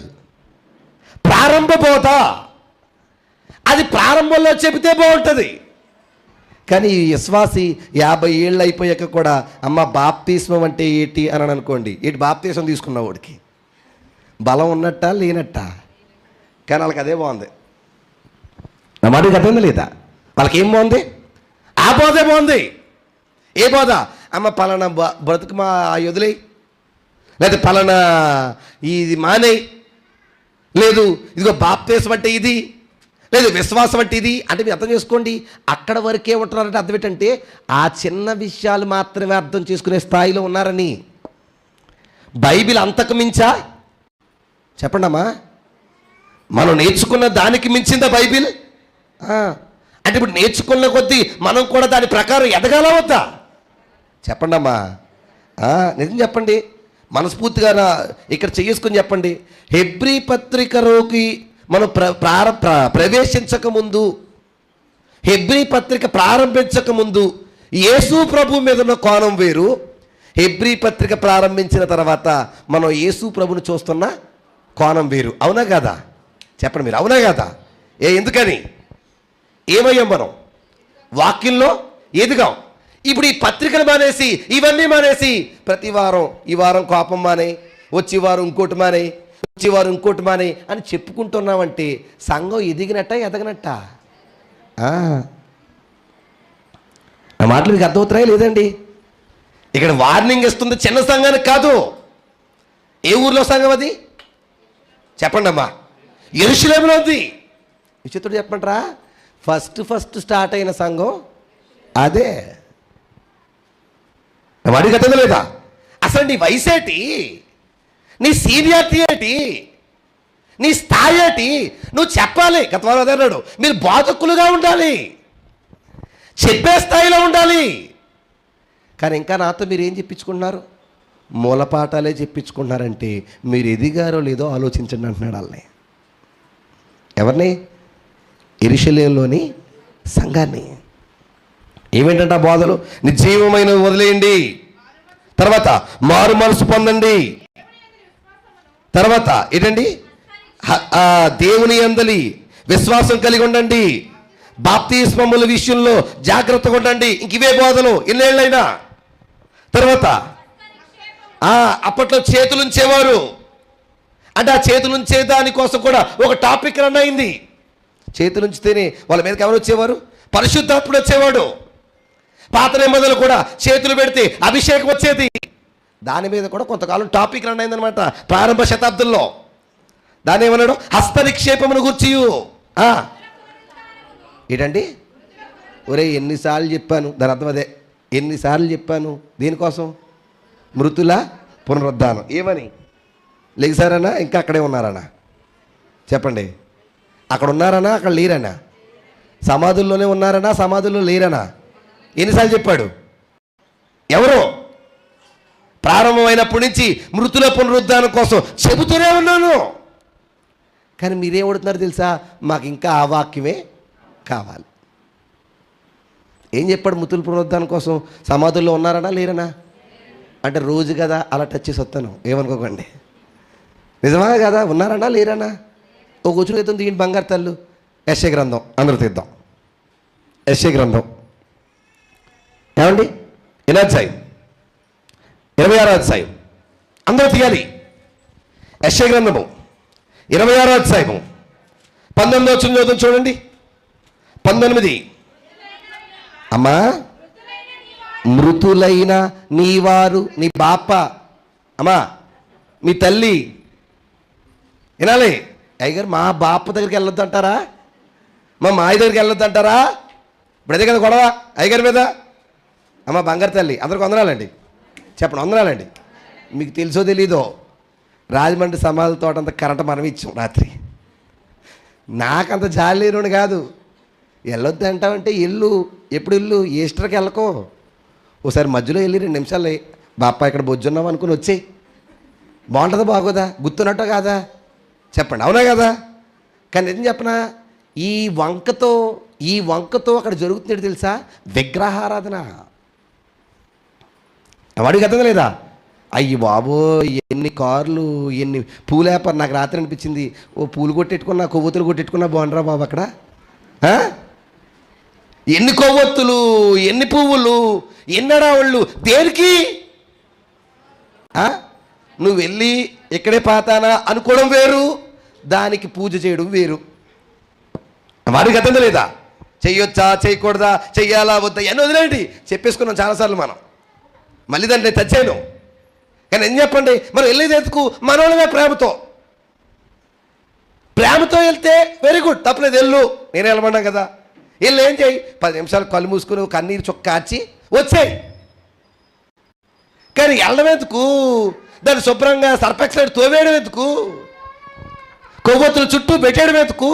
ప్రారంభ బోధ. అది ప్రారంభంలో చెబితే బాగుంటుంది. కానీ ఈ విశ్వాసి 50 ఏళ్ళు అయిపోయాక కూడా అమ్మ బాప్తిస్మం అంటే ఏంటి అని అనుకోండి, ఏంటి బాప్తిస్మం తీసుకున్న వాడికి బలం ఉన్నట్టా లేనట్టా? కానీ వాళ్ళకి అదే బాగుంది. నా మాటకి అర్థం లేదా? వాళ్ళకి ఏం బాగుంది? ఆ బోధే బాగుంది. ఏ బోధ? అమ్మ పలానా బ్రతుకు మా వదిలేయి, లేదా పలానా ఇది మానేయి, లేదు ఇదిగో బాప్తిస్మం అంటే ఇది, లేదు విశ్వాసం అంటే ఇది. అంటే మీరు అర్థం చేసుకోండి, అక్కడ వరకే ఉంటున్నారంటే అర్థం ఏంటంటే ఆ చిన్న విషయాలు మాత్రమే అర్థం చేసుకునే స్థాయిలో ఉన్నారని. బైబిల్ అంతకు మించా? చెప్పండి అమ్మా. మనం నేర్చుకున్న దానికి మించిందా బైబిల్? అంటే ఇప్పుడు నేర్చుకున్న కొద్దీ మనం కూడా దాని ప్రకారం ఎదగాల వద్దా? చెప్పండి అమ్మా. నిజం చెప్పండి, మనస్ఫూర్తిగా ఇక్కడ చేసుకుని చెప్పండి. హెబ్రీ పత్రికలోకి మనం ప్రవేశించక ముందు, హెబ్రీ పత్రిక ప్రారంభించక ముందు యేసు ప్రభు మీద ఉన్న కోణం వేరు. హెబ్రీ పత్రిక ప్రారంభించిన తర్వాత మనం యేసు ప్రభుని చూస్తున్న కోణం వేరు. అవునా కదా? చెప్పండి మీరు, అవునా కదా? ఎందుకని? ఏమయ్యాం మనం? వాక్యంలో ఎదిగాం. ఇప్పుడు ఈ పత్రికలు మానేసి, ఇవన్నీ మానేసి, ప్రతి వారం ఈ వారం కోపం మానే, వచ్చే వారం ఇంకోటి మానే, వచ్చే వారం ఇంకోటి మానే అని చెప్పుకుంటున్నామంటే సంఘం ఎదిగినట్ట ఎదగనట్ట? ఆ మాటలు మీకు అర్థమవుతున్నాయా లేదండి? ఇక్కడ వార్నింగ్ ఇస్తుంది చిన్న సంఘానికి కాదు. ఏ ఊర్లో సంఘం అది చెప్పండి అమ్మా? యెరూషలేములో ఉంది. విచిత్రుడు చెప్పంటారా? ఫస్ట్ స్టార్ట్ అయిన సంఘం అదే. వాడికి అర్థం లేదా? అసలు నీ వయసు ఏంటి? నీ సీనియారిటీ ఏంటి? నీ స్థాయి ఏంటి? నువ్వు చెప్పాలి. గత వారం అదే అన్నాడు, మీరు బోధకులుగా ఉండాలి, చెప్పే స్థాయిలో ఉండాలి. కానీ ఇంకా నాతో మీరు ఏం చెప్పించుకుంటున్నారు? మూలపాఠాలే చెప్పించుకుంటున్నారంటే మీరు ఎదిగారో లేదో ఆలోచించండి అంటున్నాడు వాళ్ళని. ఎవరిని? యెరూషలేములోని సంఘాన్ని. ఏమేంటంటే ఆ బోధలు? నిర్జీవమైన వదిలేయండి, తర్వాత మారు మనసు పొందండి, తర్వాత ఏంటండి? దేవుని యందలి విశ్వాసం కలిగి ఉండండి, బాప్తిస్మముల విషయంలో జాగ్రత్తగా ఉండండి. ఇంక ఇవే బోధలు ఎన్నేళ్ళైనా. తర్వాత అప్పట్లో చేతులుంచేవారు అంటే ఆ చేతులుంచే దానికోసం కూడా ఒక టాపిక్ రన్ అయింది. చేతులుంచితేనే వాళ్ళ మీదకి ఎవరు వచ్చేవారు? పరిశుద్ధాత్ముడు వచ్చేవాడు. పాత నిబంధనలు కూడా చేతులు పెడితే అభిషేకం వచ్చేది. దాని మీద కూడా కొంతకాలం టాపిక్ రన్ అయిందనమాట ప్రారంభ శతాబ్దంలో. దాన్ని ఏమన్నాడు? హస్త నిక్షేపమును గుర్చి. ఏంటండి? ఒరే ఎన్నిసార్లు చెప్పాను, దాని అర్థం అదే. ఎన్నిసార్లు చెప్పాను దేనికోసం? మృతుల పునరుద్ధానం. ఏమని? లెగిసారనా ఇంకా అక్కడే ఉన్నారనా? చెప్పండి. అక్కడ ఉన్నారనా అక్కడ లేరనా? సమాధుల్లోనే ఉన్నారనా సమాధుల్లో లేరనా? ఎన్నిసార్లు చెప్పాడు? ఎవరు? ప్రారంభమైనప్పటి నుంచి మృతుల పునరుద్ధానం కోసం చెబుతూనే ఉన్నాను. కానీ మీరేమడుతున్నారు తెలుసా? మాకు ఇంకా ఆ వాక్యమే కావాలి. ఏం చెప్పాడు మృతుల పునరుద్ధానం కోసం? సమాధుల్లో ఉన్నారనా లేరనా అంటే రోజు కదా అలా టచ్ చేసి వస్తాను, ఏమనుకోకండి. నిజమా కదా? ఉన్నారనా లేరనా? ఒక కూర్చుని తీద్దాం, దీని బంగారు తల్లు. యెషయా గ్రంథం అందరూ తీద్దాం. యెషయా గ్రంథం ఏమండి? 8వ అధ్యాయం 26వ అధ్యాయం అందరూ తీయాలి. యెషయా గ్రంథము 26వ అధ్యాయము 19వ వచనం చూడండి. 19. అమ్మా, మృతులైన నీవారు, నీ బాప, అమ్మా మీ తల్లి వినాలి. అయ్యగారు మా బాప దగ్గరికి వెళ్ళొద్దు అంటారా? మా మాయ దగ్గరికి వెళ్ళొద్దు అంటారా? ఇప్పుడు అదే కదా గొడవ అయ్యగారి మీద. అమ్మ బంగారు తల్లి అందరికి వందనాలండి చెప్పండి. వందనాలండి. మీకు తెలుసో తెలీదో రాజమండ్రి సమాధుల తోట అంత కరెంట్ మనం ఇచ్చాం రాత్రి. నాకంత జాలి లేనుడు కాదు. వెళ్ళొద్దు అంటావంటే ఇల్లు ఎప్పుడు ఇల్లు ఈస్టర్కి వెళ్ళకో. ఓసారి మధ్యలో వెళ్ళి 2 నిమిషాలు బాపా ఇక్కడ బొజ్జున్నాం అనుకుని వచ్చేయి. బాగుంటుందా బాగోదా? గుర్తున్నట్టు కాదా? చెప్పండి. అవునా కదా? కానీ ఏం చెప్పనా, ఈ వంకతో అక్కడ జరుగుతుంది తెలుసా? విగ్రహారాధన. వాడికి అర్థం లేదా? అయ్యి బాబో ఎన్ని కార్లు, ఎన్ని పూలేపర్. నాకు రాత్రి అనిపించింది, ఓ పూలు కొట్టెట్టుకున్నా కొవ్వొత్తులు కొట్టెట్టుకున్నా బాగుండరా బాబు అక్కడ. ఎన్ని కొవ్వొత్తులు, ఎన్ని పువ్వులు, ఎన్నడా వాళ్ళు దేనికి? నువ్వు వెళ్ళి ఇక్కడే పాతానా అనుకోవడం వేరు, దానికి పూజ చేయడం వేరు. వాడికి అర్థం లేదా? చెయ్యొచ్చా చేయకూడదా, చెయ్యాలా వద్దా అని వదిలేండి. చెప్పేసుకున్నాం చాలాసార్లు మనం. మళ్ళీ దాన్ని తెచ్చాను. కానీ ఏం చెప్పండి, మనం వెళ్ళేది ఎందుకు? మనోళ్ళమే ప్రేమతో వెళ్తే వెరీ గుడ్, తప్పలేదు, వెళ్ళు. నేను వెళ్ళమన్నాను కదా, వెళ్ళి ఏం చేయి, 10 నిమిషాలు కళ్ళు మూసుకుని కన్నీరు చొక్క కార్చి వచ్చాయి. కానీ వెళ్ళడం ఎందుకు? దాన్ని శుభ్రంగా సర్ఫెక్సైడ్ తోవేయడం ఎందుకు? కొవ్వొత్తుల చుట్టూ పెట్టేయడం ఎందుకు?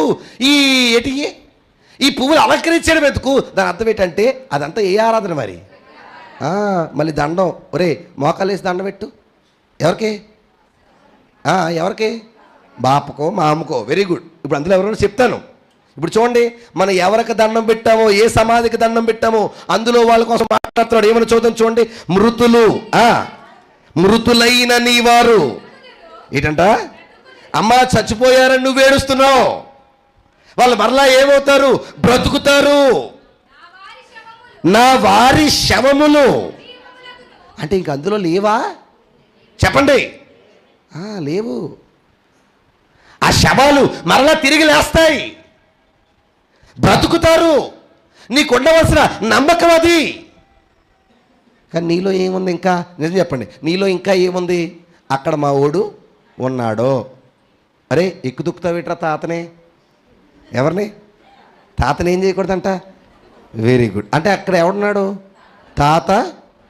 ఈ పువ్వులు అలంకరించడం ఎందుకు? దాని అర్థం ఏంటంటే అదంతా ఏ ఆరాధన మరి? మళ్ళీ దండం. ఒరే మోకాలు వేసి దండం పెట్టు. ఎవరికి? బాపకో మా అమ్మకో. Very good. ఇప్పుడు అందులో ఎవరైనా చెప్తాను. ఇప్పుడు చూడండి, మనం ఎవరికి దండం పెట్టామో, ఏ సమాధికి దండం పెట్టామో అందులో వాళ్ళ కోసం మాట్లాడుతున్నాడు. ఏమైనా చూద్దాం చూడండి. మృతులైన నీవారు. ఏంటంట? అమ్మ చచ్చిపోయారని నువ్వు ఏడుస్తున్నావు, వాళ్ళు మరలా ఏమవుతారు? బ్రతుకుతారు. నా వారి శవములు అంటే ఇంక అందులో లేవా? చెప్పండి. లేవు. ఆ శవాలు మరలా తిరిగి లేస్తాయి, బ్రతుకుతారు. నీకు ఉండవలసిన నమ్మకం అది. కానీ నీలో ఏముంది? ఇంకా నిజం చెప్పండి, నీలో ఇంకా ఏముంది? అక్కడ మా ఓడు ఉన్నాడో. అరే ఎక్కు దుక్కుతావేట్రా తాతనే? ఎవరిని? తాతని ఏం చేయకూడదంట? Very good. అంటే అక్కడ ఎవడున్నాడు? తాత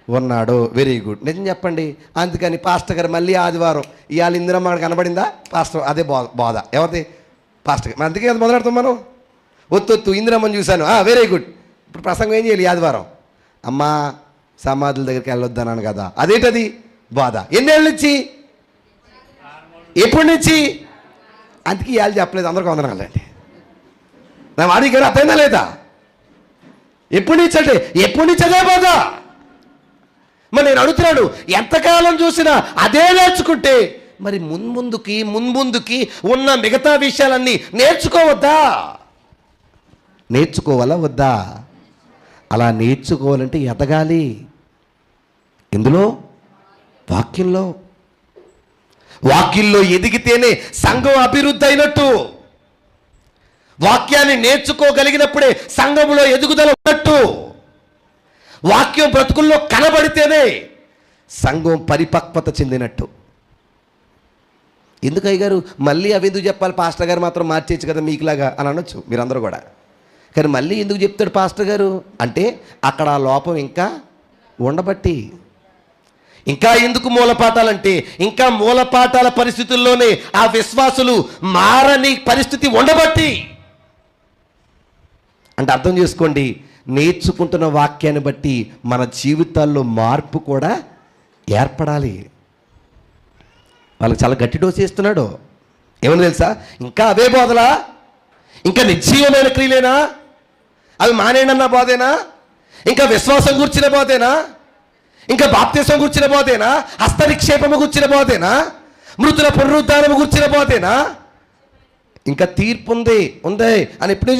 ఉన్నాడు. Very good. నిజం చెప్పండి. అందుకని పాస్టర్ గారు మళ్ళీ ఆదివారం ఇవాళ ఇందిరమ్మ కనబడిందా? పాస్టర్ అదే బోధ. ఎవరిది? పాస్టర్ గారు. అందుకే అది మొదలెడతాం మనం. ఒత్తొత్తు ఇందిరమ్మని చూశాను. Very good. ఇప్పుడు ప్రసంగం ఏం చేయాలి? ఆదివారం అమ్మా సమాధుల దగ్గరికి వెళ్ళొద్దన్నాను కదా. అదేంటది? బాధ. ఎన్నేళ్ళ నుంచి? ఎప్పటి నుంచి? అందుకే ఇవాళ చెప్పలేదు. అందరికీ వందనాలండి. నా వాడికి గారు అర్థమైందా లేదా? ఎప్పటి నుంచి అంటే ఎప్పటి నుంచి అదే బాధ. మరి నేను అడుగుతున్నాడు, ఎంతకాలం చూసినా అదే నేర్చుకుంటే మరి మున్ముందుకి ఉన్న మిగతా విషయాలన్నీ నేర్చుకోవద్దా? నేర్చుకోవాలా వద్దా? అలా నేర్చుకోవాలంటే ఎదగాలి. ఎందులో? వాక్యంలో ఎదిగితేనే సంఘం అభివృద్ధి అయినట్టు. వాక్యాన్ని నేర్చుకోగలిగినప్పుడే సంఘంలో ఎదుగుదల ఉన్నట్టు. వాక్యం బ్రతుకుల్లో కనబడితేనే సంఘం పరిపక్వత చెందినట్టు. ఎందుకు అయ్యగారు మళ్ళీ అవి ఎందుకు చెప్పాలి? పాస్టర్ గారు మాత్రం మార్చేయచ్చు కదా మీకులాగా అని అనొచ్చు మీరందరూ కూడా. కానీ మళ్ళీ ఎందుకు చెప్తాడు పాస్టర్ గారు అంటే అక్కడ ఆ లోపం ఇంకా ఉండబట్టి. ఇంకా ఎందుకు మూలపాఠాలంటే ఇంకా మూలపాఠాల పరిస్థితుల్లోనే ఆ విశ్వాసులు మారని పరిస్థితి ఉండబట్టి. అంటే అర్థం చేసుకోండి, నేర్చుకుంటున్న వాక్యాన్ని బట్టి మన జీవితాల్లో మార్పు కూడా ఏర్పడాలి. వాళ్ళకి చాలా గట్టి డోసు ఇస్తున్నాడు. ఏమని తెలుసా? ఇంకా అవే బోధలా? ఇంకా నిర్జీవమైన క్రియలేనా? అవి మానేనన్న బోధేనా? ఇంకా విశ్వాసం గుర్చిన బోధేనా? ఇంకా బాప్తిసం గుర్చిన బోధేనా? హస్త నిక్షేపము గుర్చిన బోధేనా? మృతుల పునరుద్ధానము గుర్చిన బోధేనా? ఇంకా తీర్పు ఉంది అని ఎప్పుడు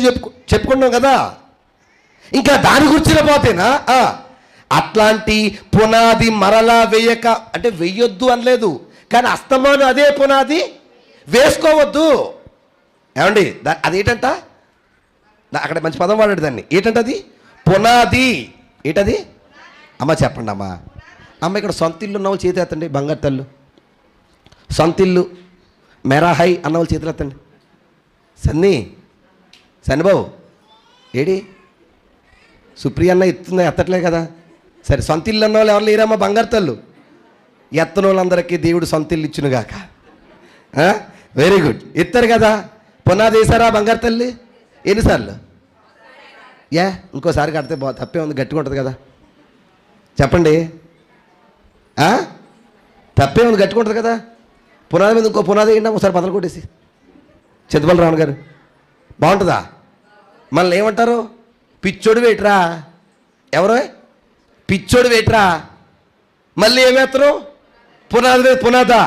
చెప్పుకున్నాం కదా. ఇంకా దాని గురించిన పోతేనా? అట్లాంటి పునాది మరలా వేయక అంటే వెయ్యొద్దు అనలేదు, కానీ అస్తమాను అదే పునాది వేసుకోవద్దు. ఏమండి అదేంటంట? అక్కడ మంచి పదం వాడాడు దాన్ని. ఏంటంటే అది పునాది. ఏంటది? అమ్మ చెప్పండి అమ్మ. ఇక్కడ సొంత ఇల్లు ఉన్న వాళ్ళు చేతి ఎత్తండి. బంగారు తల్లు సొంత ఇల్లు మెరాహై అన్న వాళ్ళు చేతులు ఎత్తండి. సన్నిబాబు ఏడి? సుప్రియ అన్న ఎత్తట్లే కదా. సరే సొంత ఇల్లు అన్న వాళ్ళు ఎవరు లేరమ్మా? బంగారు తల్లు ఎత్తన వాళ్ళందరికీ దేవుడు సొంత ఇల్లు ఇచ్చునుగాక. Very good. ఎత్తారు కదా. పునాది వేసారా బంగారు తల్లి? ఎన్నిసార్లు? ఇంకోసారి కడితే తప్పే ఉంది, గట్టిగా ఉంటుంది కదా. చెప్పండి. తప్పే ఉంది, గట్టిగా ఉంటుంది కదా. పునాది మీద ఇంకో పునాది వేయండి ఒకసారి బదలు కొట్టేసి. చింతపల్లి రావణ గారు బాగుంటుందా? మనల్ని ఏమంటారు? పిచ్చోడు వేట్రా. ఎవరో పిచ్చోడు వేట్రా. మళ్ళీ ఏమేస్తారు? పునాది మీద పునాదా?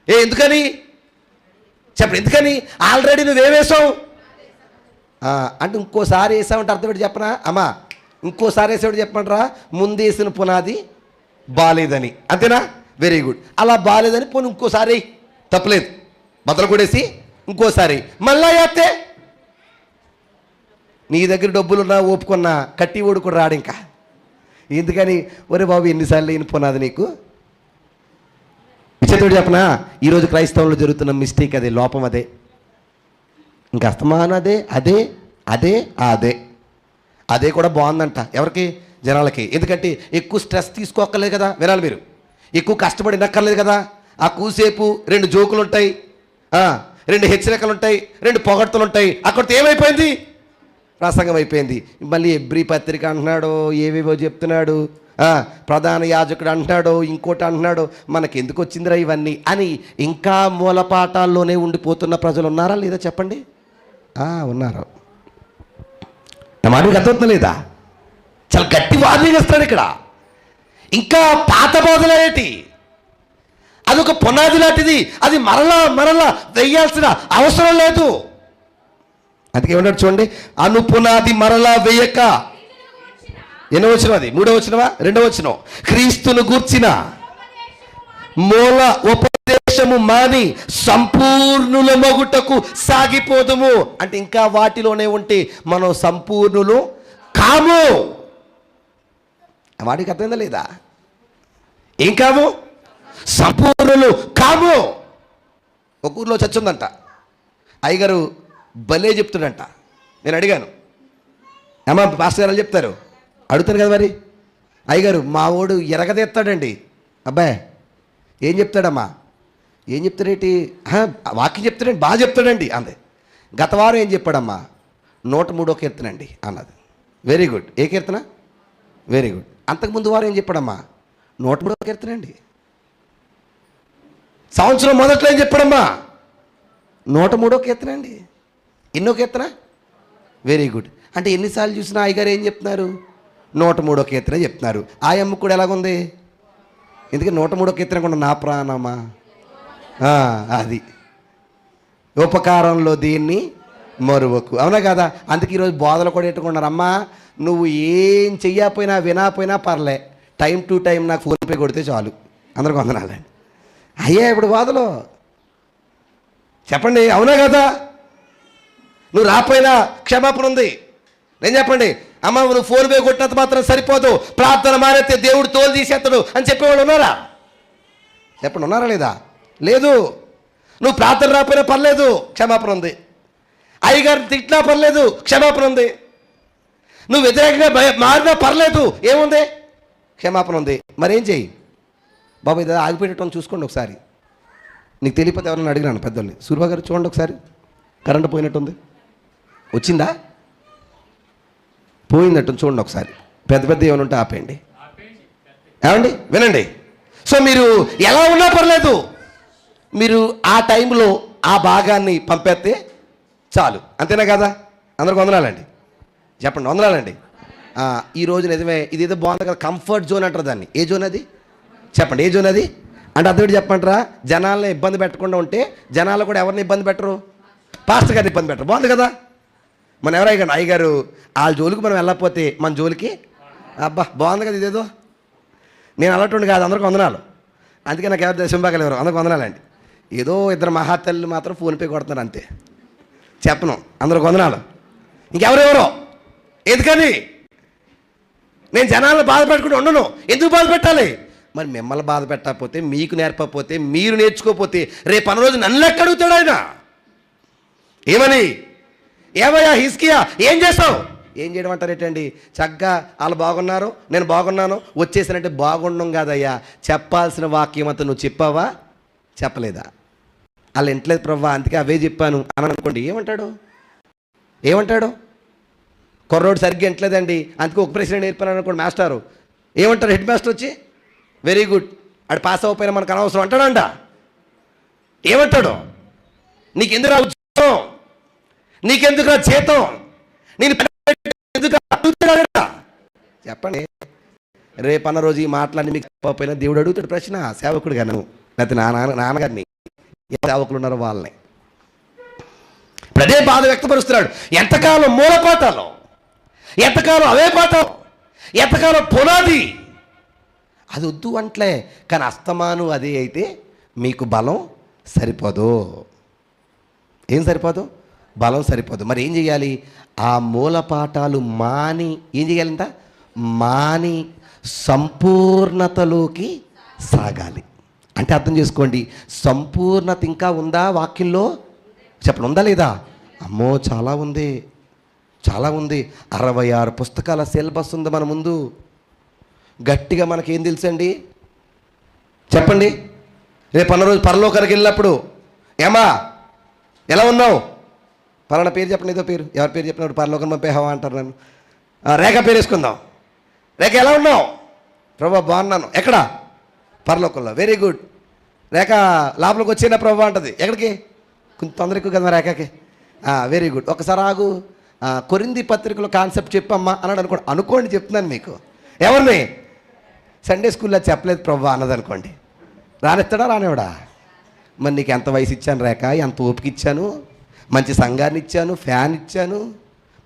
ఎందుకని చెప్పండి. ఎందుకని? ఆల్రెడీ నువ్వేమేసావు అంటే ఇంకోసారి వేసావంటే అర్థం పెట్టి చెప్పనా అమ్మా? ఇంకోసారి వేసేవాడు చెప్పండిరా, ముందేసిన పునాది బాలేదని. అంతేనా? Very good. అలా బాలేదని పోనీ ఇంకోసారి తప్పలేదు, బద్దలు కొడేసి ఇంకోసారి మళ్ళా వేస్తే నీ దగ్గర డబ్బులున్నా ఓపుకున్నా కట్టి ఓడు కూడా రాడు ఇంకా. ఎందుకని? ఒరే బాబు ఎన్నిసార్లు అయిన పునాది నీకు. విచేతుడు చెప్పనా? ఈరోజు క్రైస్తవంలో జరుగుతున్న మిస్టేక్ అదే, లోపం అదే. ఇంకా అస్తమానం అదే అదే అదే అదే అదే కూడా బాగుందంట ఎవరికి? జనాలకి. ఎందుకంటే ఎక్కువ స్ట్రెస్ తీసుకోక్కర్లేదు కదా. వినాలి మీరు. ఎక్కువ కష్టపడి నక్కర్లేదు కదా. ఆ కూసేపు 2 జోకులు ఉంటాయి, 2 హెచ్చరికలు ఉంటాయి, 2 పొగడ్తలు ఉంటాయి. అక్కడితో ఏమైపోయింది? ప్రసంగం అయిపోయింది. మళ్ళీ ఎబ్రీ పత్రిక అంటున్నాడు, ఏవేవో చెప్తున్నాడు, ప్రధాన యాజకుడు అంటున్నాడు, ఇంకోటి అంటున్నాడు. మనకి ఎందుకు వచ్చిందిరా ఇవన్నీ అని ఇంకా మూలపాఠాల్లోనే ఉండిపోతున్న ప్రజలు ఉన్నారా లేదా చెప్పండి? ఉన్నారు. నా మాటకి అర్థమవుతుంది లేదా? చాలా గట్టి వార్నింగ్ ఇస్తాడు ఇక్కడ. ఇంకా పాత బోధలేటి? అదొక పునాది లాంటిది, అది మరలా వేయాల్సిన అవసరం లేదు. అందుకే ఏమన్నాడు చూడండి, అనుపునాది మరలా వేయక. ఎన్నో వచ్చిన అది? 3వ వచనమా 2వ వచనం? క్రీస్తును గూర్చిన మూల ఉపదేశము మాని సంపూర్ణుల మొగుటకు సాగిపోదుము. అంటే ఇంకా వాటిలోనే ఉంటే మనం సంపూర్ణులు కాము. వాటికి అర్థమైందా లేదా? ఏం కాము? సంపూర్ణులు కాము. ఒక ఊర్లో చర్చ ఉందంట. అయ్యగారు భలే చెప్తుడంట. నేను అడిగాను, అమ్మా పాస్టర్ గారు చెప్తారు, అడుగుతాను కదా మరి. అయ్యగారు మా వాడు ఎరగదెత్తాడండి. అబ్బాయి ఏం చెప్తాడమ్మా? ఏం చెప్తాడేంటి? వాక్యం చెప్తాడండి, బాగా చెప్తాడండి అంది. గత వారం ఏం చెప్పాడమ్మా? 103వ కీర్తన అండి అన్నది. Very good. ఏ కీర్తన? Very good. అంతకుముందు వారం ఏం చెప్పాడమ్మా? 103వ కీర్తన అండి. సంవత్సరం మొదట్లో ఏం చెప్పాడమ్మా? 103వ కీర్తన అండి. ఎన్నో కీర్తన? Very good. అంటే ఎన్నిసార్లు చూసినా అయ్యగారు ఏం చెప్తున్నారు? 103వ కీర్తన చెప్తున్నారు. ఆయమ్మ కూడా ఎలాగుంది? ఎందుకంటే 103వ కీర్తన కూడా నా ప్రాణమా అది ఉపకారంలో దీన్ని మరువకు. అవునా కదా? అందుకే ఈరోజు బోధలు కూడా ఎట్టుకున్నారు. అమ్మా నువ్వు ఏం చెయ్యకపోయినా వినకపోయినా పర్లే, టైం టు టైం నాకు ఫోన్పే కొడితే చాలు. అందరికి వందనాలండి. అయ్యా ఇప్పుడు బోధలు చెప్పండి. అవునా కదా? నువ్వు రాపోయినా క్షమాపణ ఉంది. నేను చెప్పండి, అమ్మ నువ్వు ఫోన్పే కొట్టినంత మాత్రం సరిపోదు, ప్రార్థన మానేస్తే దేవుడు తోలు తీసేస్తాడు అని చెప్పేవాళ్ళు ఉన్నారా? చెప్పండి, ఉన్నారా లేదా? లేదు. నువ్వు ప్రార్థన రాపోయినా పర్లేదు, క్షమాపణ ఉంది. అయ్యగారిని తిట్టినా పర్లేదు, క్షమాపణ ఉంది. నువ్వు వ్యతిరేకంగా మారినా పర్లేదు, ఏముంది? క్షమాపణ ఉంది. మరేం చెయ్యి బాబు? ఇది ఆగిపోయేటట్టు చూసుకోండి ఒకసారి. నీకు తెలియకపోతే ఎవరన్నా అడిగినాను పెద్దల్ని, సూర్యబాబు గారు చూడండి ఒకసారి, కరెంటు పోయినట్టుంది. వచ్చిందా? పోయిందట్టు చూడండి ఒకసారి. పెద్ద పెద్ద ఏమైనా ఉంటే ఆపేయండి. ఏమండి వినండి. సో మీరు ఎలా ఉన్నా పర్లేదు, మీరు ఆ టైంలో ఆ భాగాన్ని పంపేస్తే చాలు. అంతేనా కదా? అందరికి వందనాలండి. చెప్పండి వందనాలండి. ఈరోజు నిజమే ఇదేదో బాగుంది కదా, కంఫర్ట్ జోన్ అంటారు దాన్ని. ఏ జోన్ అది? చెప్పండి, ఏ జోన్ అది? అంటే అదే చెప్పంటారా? జనాలను ఇబ్బంది పెట్టకుండా ఉంటే జనాలు కూడా ఎవరిని ఇబ్బంది పెట్టరు? పాస్టర్ గారిని ఇబ్బంది పెట్టరు. బాగుంది కదా? మనం ఎవరైనా అయ్యగారు వాళ్ళ జోలికి మనం వెళ్ళకపోతే మన జోలికి అబ్బా బాగుంది కదా ఇదేదో. నేను అలాంటి కాదు. అందరికి వందనాలు. అందుకే నాకు ఎవరు సింబాకలు ఎవరు అందరికి వందనాలండి. ఏదో ఇద్దరు మహాతల్లి మాత్రం ఫోన్పే కొడుతున్నారు అంతే. చెప్పను, అందరికి వందనాలు. ఇంకెవరెవరో ఎందుకని నేను జనాలను బాధ పెట్టుకుంటూ ఉండను. ఎందుకు బాధ పెట్టాలి? మరి మిమ్మల్ని బాధ పెట్టకపోతే, మీకు నేర్పకపోతే, మీరు నేర్చుకోకపోతే రేపు అన్న రోజు నన్ను లెక్క అడుగుతాడు ఆయన. ఏమని? ఏమయ్యా హిజ్కియా ఏం చేస్తావు? ఏం చేయడం అంటారేటండి? చక్కగా వాళ్ళు బాగున్నారు, నేను బాగున్నాను, వచ్చేసానంటే బాగుండం కాదయ్యా. చెప్పాల్సిన వాక్యం అంతా నువ్వు చెప్పావా? చెప్పలేదా? వాళ్ళు ఇంట్లేదు ప్రవ్వా, అందుకే అవే చెప్పాను అని అనుకోండి. ఏమంటాడు? కుర్రోడు సరిగ్గా ఇంట్లేదండి, అందుకే ఒక ప్రశ్న నేర్పాను అనుకోండి. మాస్టారు ఏమంటారు? హెడ్ మాస్టర్ వచ్చి వెరీ గుడ్, ఆడు పాస్ అవ్వకపోయినా మనకు అనవసరం అంటాడంట. ఏమంటాడు? నీకెందుకు ఉద్యోగం, నీకెందుకు జీతం, నేను ఎందుకు అడుగుతాడా? చెప్పండి. రేపు అన్న రోజు ఈ మాటలన్నీ మీకు చెప్పకపోయినా దేవుడు అడుగుతాడు ప్రశ్న. సేవకుడు గాను లేకపోతే నాన్నగారిని, సేవకులు ఉన్నారో వాళ్ళని. అదే బాధ వ్యక్తపరుస్తున్నాడు. ఎంతకాలం మూలపాఠాలు, ఎంతకాలం అవే పాఠం, ఎంతకాలం పునాది అది వద్దు అంటలే. కానీ అస్తమాను అదే అయితే మీకు బలం సరిపోదు. ఏం సరిపోదు? బలం సరిపోదు. మరి ఏం చేయాలి? ఆ మూలపాఠాలు మాని ఏం చేయాలంట? మాని సంపూర్ణతలోకి సాగాలి. అంటే అర్థం చేసుకోండి, సంపూర్ణత ఇంకా ఉందా వాక్యంలో? చెప్పండి, ఉందా లేదా? అమ్మో చాలా ఉంది, చాలా ఉంది. 66 పుస్తకాల సిలబస్ ఉంది మన ముందు. గట్టిగా మనకేం తెలుసండి? చెప్పండి. రేపు అన్న రోజు పరలోకానికి వెళ్ళినప్పుడు ఏమా ఎలా ఉన్నావు? పలానా పేరు చెప్పండి, ఏదో పేరు. ఎవరి పేరు చెప్పినప్పుడు పరలోకం పంపేహవా అంటారు నన్ను. రేఖ పేరు వేసుకుందాం. రేఖ ఎలా ఉన్నావు? ప్రభా బాగున్నాను. ఎక్కడ? పరలోకంలో. Very good. రేఖ లోపలికి వచ్చిన ప్రభా అంటది. ఎక్కడికి? కొంచెం తొందర ఎక్కువ కదా రేఖకి. Very good. ఒకసారి ఆగు, కొరింథీ పత్రికలో కాన్సెప్ట్ చెప్పమ్మా అన్నాడు అనుకోండి. చెప్తున్నాను మీకు. ఎవరిని? సండే స్కూల్లో చెప్పలేదు ప్రభా అన్నది అనుకోండి. రానిస్తాడా? రానివాడా? మరి నీకు ఎంత వయసు ఇచ్చాను రేఖ, ఎంత ఓపిక ఇచ్చాను, మంచి సంఘాన్ని ఇచ్చాను, ఫ్యాన్ ఇచ్చాను,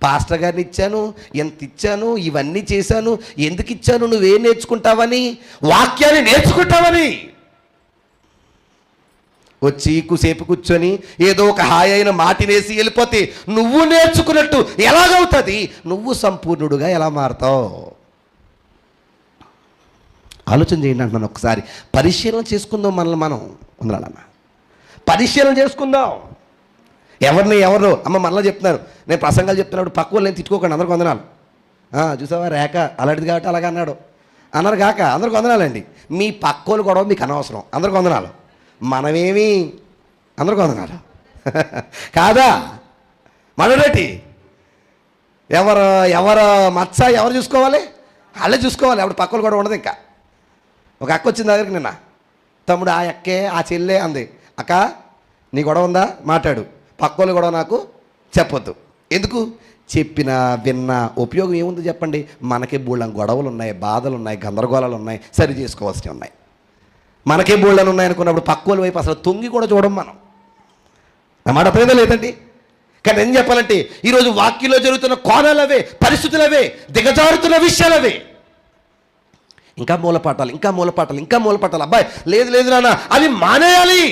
పాస్టర్ గారిని ఇచ్చాను, ఎంత ఇచ్చాను, ఇవన్నీ చేశాను. ఎందుకు ఇచ్చాను? నువ్వేం నేర్చుకుంటావని, వాక్యాన్ని నేర్చుకుంటావని. వచ్చి కుసేపు కూర్చొని ఏదో ఒక హాయి అయిన మాటినేసి వెళ్ళిపోతే నువ్వు నేర్చుకున్నట్టు ఎలాగవుతుంది? నువ్వు సంపూర్ణుడుగా ఎలా మారుతావు? ఆలోచన చేయండి అంటున్నాను. ఒకసారి పరిశీలన చేసుకుందాం, మనల్ని మనం ఉండాలన్న పరిశీలన చేసుకుందాం. ఎవరు అమ్మ మళ్ళీ చెప్తున్నారు, నేను ప్రసంగాలు చెప్తున్నాడు పక్క వాళ్ళు నేను తిట్టుకోకండి, అందరికి వందనాలు. చూసావా రేఖ అలాంటిది కాబట్టి అలాగ అన్నారు కాక అందరికి వందనాలండి. మీ పక్కోళ్ళు గొడవ మీకు అనవసరం, అందరికి వందనాలు. మనమేమి అందరికి వందనాలు కాదా? మనడేటి ఎవరు మచ్చ ఎవరు చూసుకోవాలి? వాళ్ళే చూసుకోవాలి. అప్పుడు పక్కలు కూడా ఉండదు. ఇంకా ఒక అక్క వచ్చింది దగ్గరికి నిన్న, తమ్ముడు ఆ అక్కే ఆ చెల్లె అంది, అక్క నీ గొడవ ఉందా మాట్లాడు, పక్కోళ్ళు గొడవ నాకు చెప్పొద్దు. ఎందుకు? చెప్పిన విన్న ఉపయోగం ఏముంది చెప్పండి? మనకే బోళ్ళం గొడవలు ఉన్నాయి, బాధలు ఉన్నాయి, గందరగోళాలు ఉన్నాయి, సరి చేసుకోవాల్సినవి ఉన్నాయి. మనకే బోళ్ళని ఉన్నాయనుకున్నప్పుడు పక్కోళ్ళ వైపు అసలు తొంగి కూడా చూడం మనం. నా మాట అర్థమైందా లేదండి? కానీ ఏం చెప్పాలంటే ఈరోజు వాక్యంలో జరుగుతున్న కోణాలు అవే, పరిస్థితులు అవే, దిగజారుతున్న విషయాలు అవే. ఇంకా మూలపాటాలు. అబ్బాయి లేదు నాన్న, అవి మానేయాలి.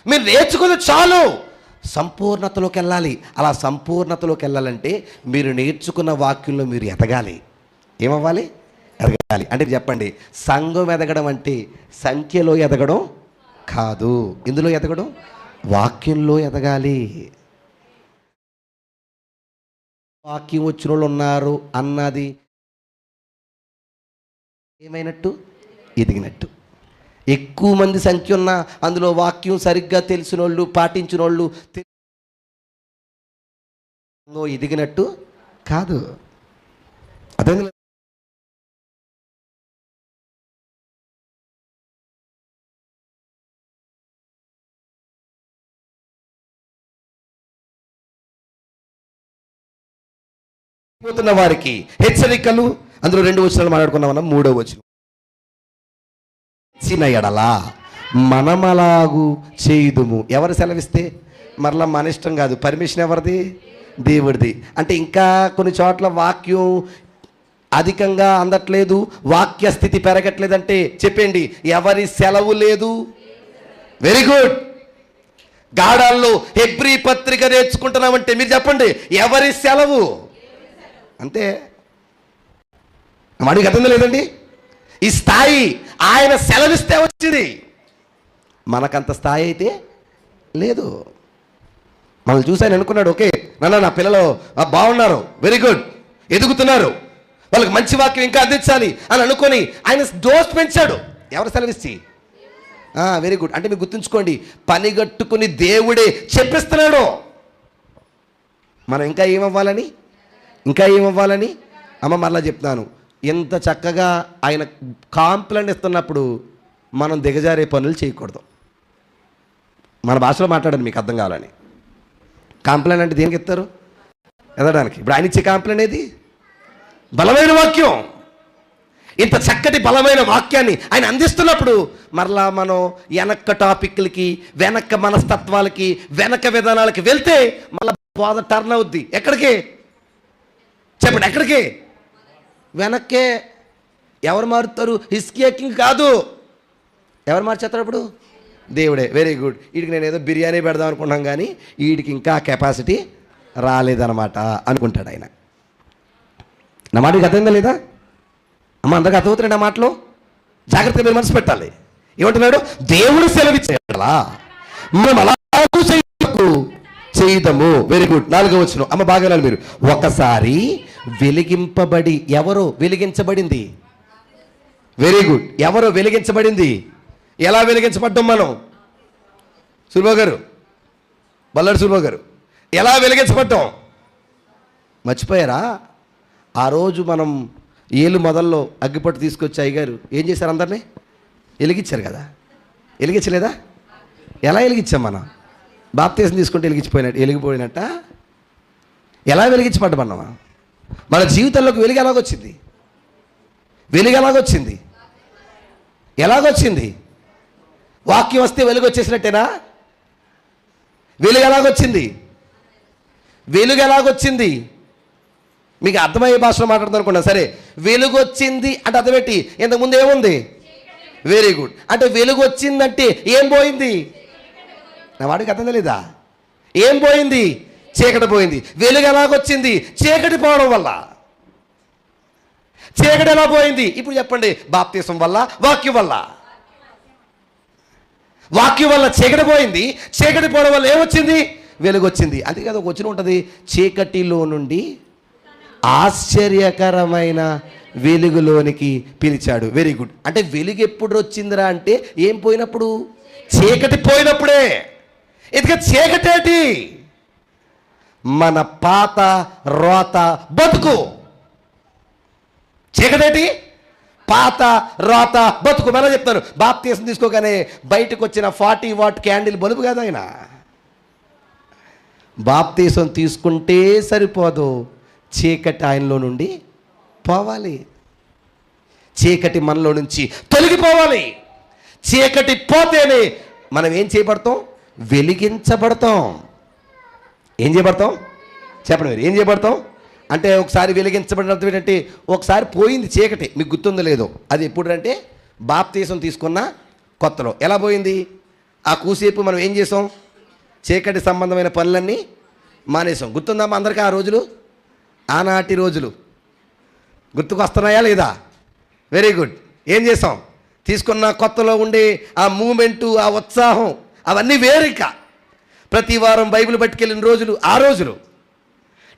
మీరు నేర్చుకుని చాలు, సంపూర్ణతలోకి వెళ్ళాలి. అలా సంపూర్ణతలోకి వెళ్ళాలంటే మీరు నేర్చుకున్న వాక్యంలో మీరు ఎదగాలి. ఏమవ్వాలి? ఎదగాలి. అంటే చెప్పండి, సంఘం ఎదగడం అంటే సంఖ్యలో ఎదగడం కాదు. ఇందులో ఎదగడం, వాక్యంలో ఎదగాలి. వాక్యం వచ్చిన వాళ్ళు ఉన్నారు అన్నది ఏమైనట్టు? ఎదిగినట్టు. ఎక్కువ మంది సంఖ్య ఉన్న అందులో వాక్యం సరిగ్గా తెలిసిన వాళ్ళు, పాటించిన వాళ్ళు ఎదిగినట్టు కాదు. అదే పోతున్న వారికి హెచ్చరికలు. అందులో 2 వచనాలు మాట్లాడుకున్నామన్నా. 3వ వచనం, చిన్న ఎడలా మనమలాగు చేయుదుము. ఎవరు సెలవిస్తే? మరలా మన ఇష్టం కాదు, పర్మిషన్ ఎవరిది? దేవుడిది. అంటే ఇంకా కొన్ని చోట్ల వాక్యం అధికంగా అందట్లేదు, వాక్య స్థితి పెరగట్లేదంటే చెప్పండి, ఎవరి సెలవు లేదు. Very good. గాడాల్లో హెబ్రీ పత్రిక నేర్చుకుంటున్నామంటే మీరు చెప్పండి, ఎవరి సెలవు? అంతే. వాడికి అర్థం లేదండి. ఈ స్థాయి ఆయన సెలవిస్తే వచ్చింది, మనకంత స్థాయి అయితే లేదు. మనల్ని చూసి ఆయన అనుకున్నాడు, ఓకే నా పిల్లలు బాగున్నారు, వెరీ గుడ్, ఎదుగుతున్నారు, వాళ్ళకి మంచి వాక్యం ఇంకా అందించాలి అని అనుకొని ఆయన డోస్ పెంచాడు. ఎవరు సెలవిచ్చి? Very good. అంటే మీరు గుర్తుంచుకోండి, పనిగట్టుకుని దేవుడే చెప్పిస్తున్నాడు. మనం ఇంకా ఏమవ్వాలని అమ్మ మరలా చెప్తాను, ఎంత చక్కగా ఆయన కాంప్లైంట్ ఇస్తున్నప్పుడు మనం దిగజారే పనులు చేయకూడదు. మన భాషలో మాట్లాడండి, మీకు అర్థం కావాలని. కాంప్లైంట్ అంటే దేనికి ఇస్తారు? ఎదడానికి. ఇప్పుడు ఆయన ఇచ్చే కాంప్లైంట్ ఏది? బలమైన వాక్యం. ఇంత చక్కటి బలమైన వాక్యాన్ని ఆయన అందిస్తున్నప్పుడు మరలా మనం వెనక్క టాపిక్లకి, వెనక్క మనస్తత్వాలకి, వెనక విధానాలకి వెళ్తే మళ్ళీ బోధ టర్న్ అవుద్ది. ఎక్కడికి చెప్పండి? ఎక్కడికి? వెనక్కే. ఎవరు మారుతారు? హిస్కియాకి కాదు. ఎవరు మార్చేస్తారు ఇప్పుడు? దేవుడే. Very good. వీడికి నేను ఏదో బిర్యానీ పెడదాం అనుకున్నాం కానీ వీడికి ఇంకా కెపాసిటీ రాలేదన్నమాట అనుకుంటాడు ఆయన. నా మాటకి అర్థమైందా లేదా అమ్మ? అందరికి అర్థమవుతున్నాడు నా మాటలో? జాగ్రత్తగా మీరు మనసు పెట్టాలి. ఏమంటున్నాడు? దేవుడు సెలవిచ్చేలా మనం అలా చేయుదము. Very good. 4వ వచనం అమ్మ బాగా వినాలి మీరు. ఒకసారి వెలిగింపబడి, ఎవరు వెలిగించబడింది? Very good. ఎవరు వెలిగించబడింది? ఎలా వెలిగించబడ్డాం మనం? సుల్భా గారు, బల్లాడు సుల్భా గారు, ఎలా వెలిగించబడ్డాం మర్చిపోయారా? ఆ రోజు మనం ఏళ్ళు మొదల్లో అగ్గిపట్టు తీసుకొచ్చి అయ్యగారు ఏం చేశారు? అందరినీ వెలిగించారు కదా. వెలిగించలేదా? ఎలా వెలిగించాం మనం? బాప్తీసం తీసుకుంటే వెలిగిపోయినట్ట. ఎలా వెలిగించబడ్డమన్నామా? మన జీవితంలోకి వెలుగు ఎలాగొచ్చింది? ఎలాగొచ్చింది? వాక్యం వస్తే వెలుగు వచ్చేసినట్టేనా? వెలుగు ఎలాగొచ్చింది? వెలుగు ఎలాగొచ్చింది? మీకు అర్థమయ్యే భాషలో మాట్లాడుతాను అనుకున్నా సరే. వెలుగు వచ్చింది అంటే అర్థమేంటి? ఇంతకుముందు ఏముంది? Very good. అంటే వెలుగు వచ్చిందంటే ఏం పోయింది? నా వాడికి అర్థం తెలీదా? ఏం పోయింది? చీకటి పోయింది. వెలుగు ఎలాగొచ్చింది? చీకటి పోవడం వల్ల. చీకటి ఎలా పోయింది? ఇప్పుడు చెప్పండి. బాప్తిసం వల్ల, వాక్యం వల్ల. వాక్యం వల్ల చీకటి పోయింది. చీకటి పోవడం వల్ల ఏమొచ్చింది? వెలుగు వచ్చింది. అంతే కదా, ఒక వచ్చిన ఉంటుంది, చీకటిలో నుండి ఆశ్చర్యకరమైన వెలుగులోనికి పిలిచాడు. Very good. అంటే వెలుగు ఎప్పుడు వచ్చిందిరా అంటే ఏం పోయినప్పుడు? చీకటి పోయినప్పుడే. ఇదిగా చీకటేటి? మన పాత రోత బతుకు. చీకటేటి? పాత రోత బతుకు. మళ్ళీ చెప్తాను, బాప్తీసం తీసుకోగానే బయటకు వచ్చిన 40 వాట్ క్యాండిల్ బల్బు కదా ఆయన. బాప్తీసం తీసుకుంటే సరిపోదు, చీకటి ఆయనలో నుండి పోవాలి. చీకటి మనలో నుంచి తొలగిపోవాలి. చీకటి పోతేనే మనం ఏం చేయబడతాం? వెలిగించబడతాం. ఏం చేయబడతాం? చెప్పండి మీరు. ఏం చేయబడతాం అంటే ఒకసారి వెలిగించబడిన అర్థం ఏంటంటే ఒకసారి పోయింది చీకటి. మీకు గుర్తుందో లేదో? అది ఎప్పుడు అంటే బాప్తీసం తీసుకున్న కొత్తలో. ఎలా పోయింది? ఆ కూసేపు మనం ఏం చేసాం? చీకటి సంబంధమైన పనులన్నీ మానేసాం. గుర్తుందమ్మా అందరికీ ఆ రోజులు? ఆనాటి రోజులు గుర్తుకు వస్తున్నాయా లేదా? Very good. ఏం చేసాం? తీసుకున్న కొత్తలో ఉండే ఆ మూమెంటు, ఆ ఉత్సాహం అవన్నీ వేరిక. ప్రతి వారం బైబిల్ పట్టుకెళ్ళిన రోజులు ఆ రోజులు.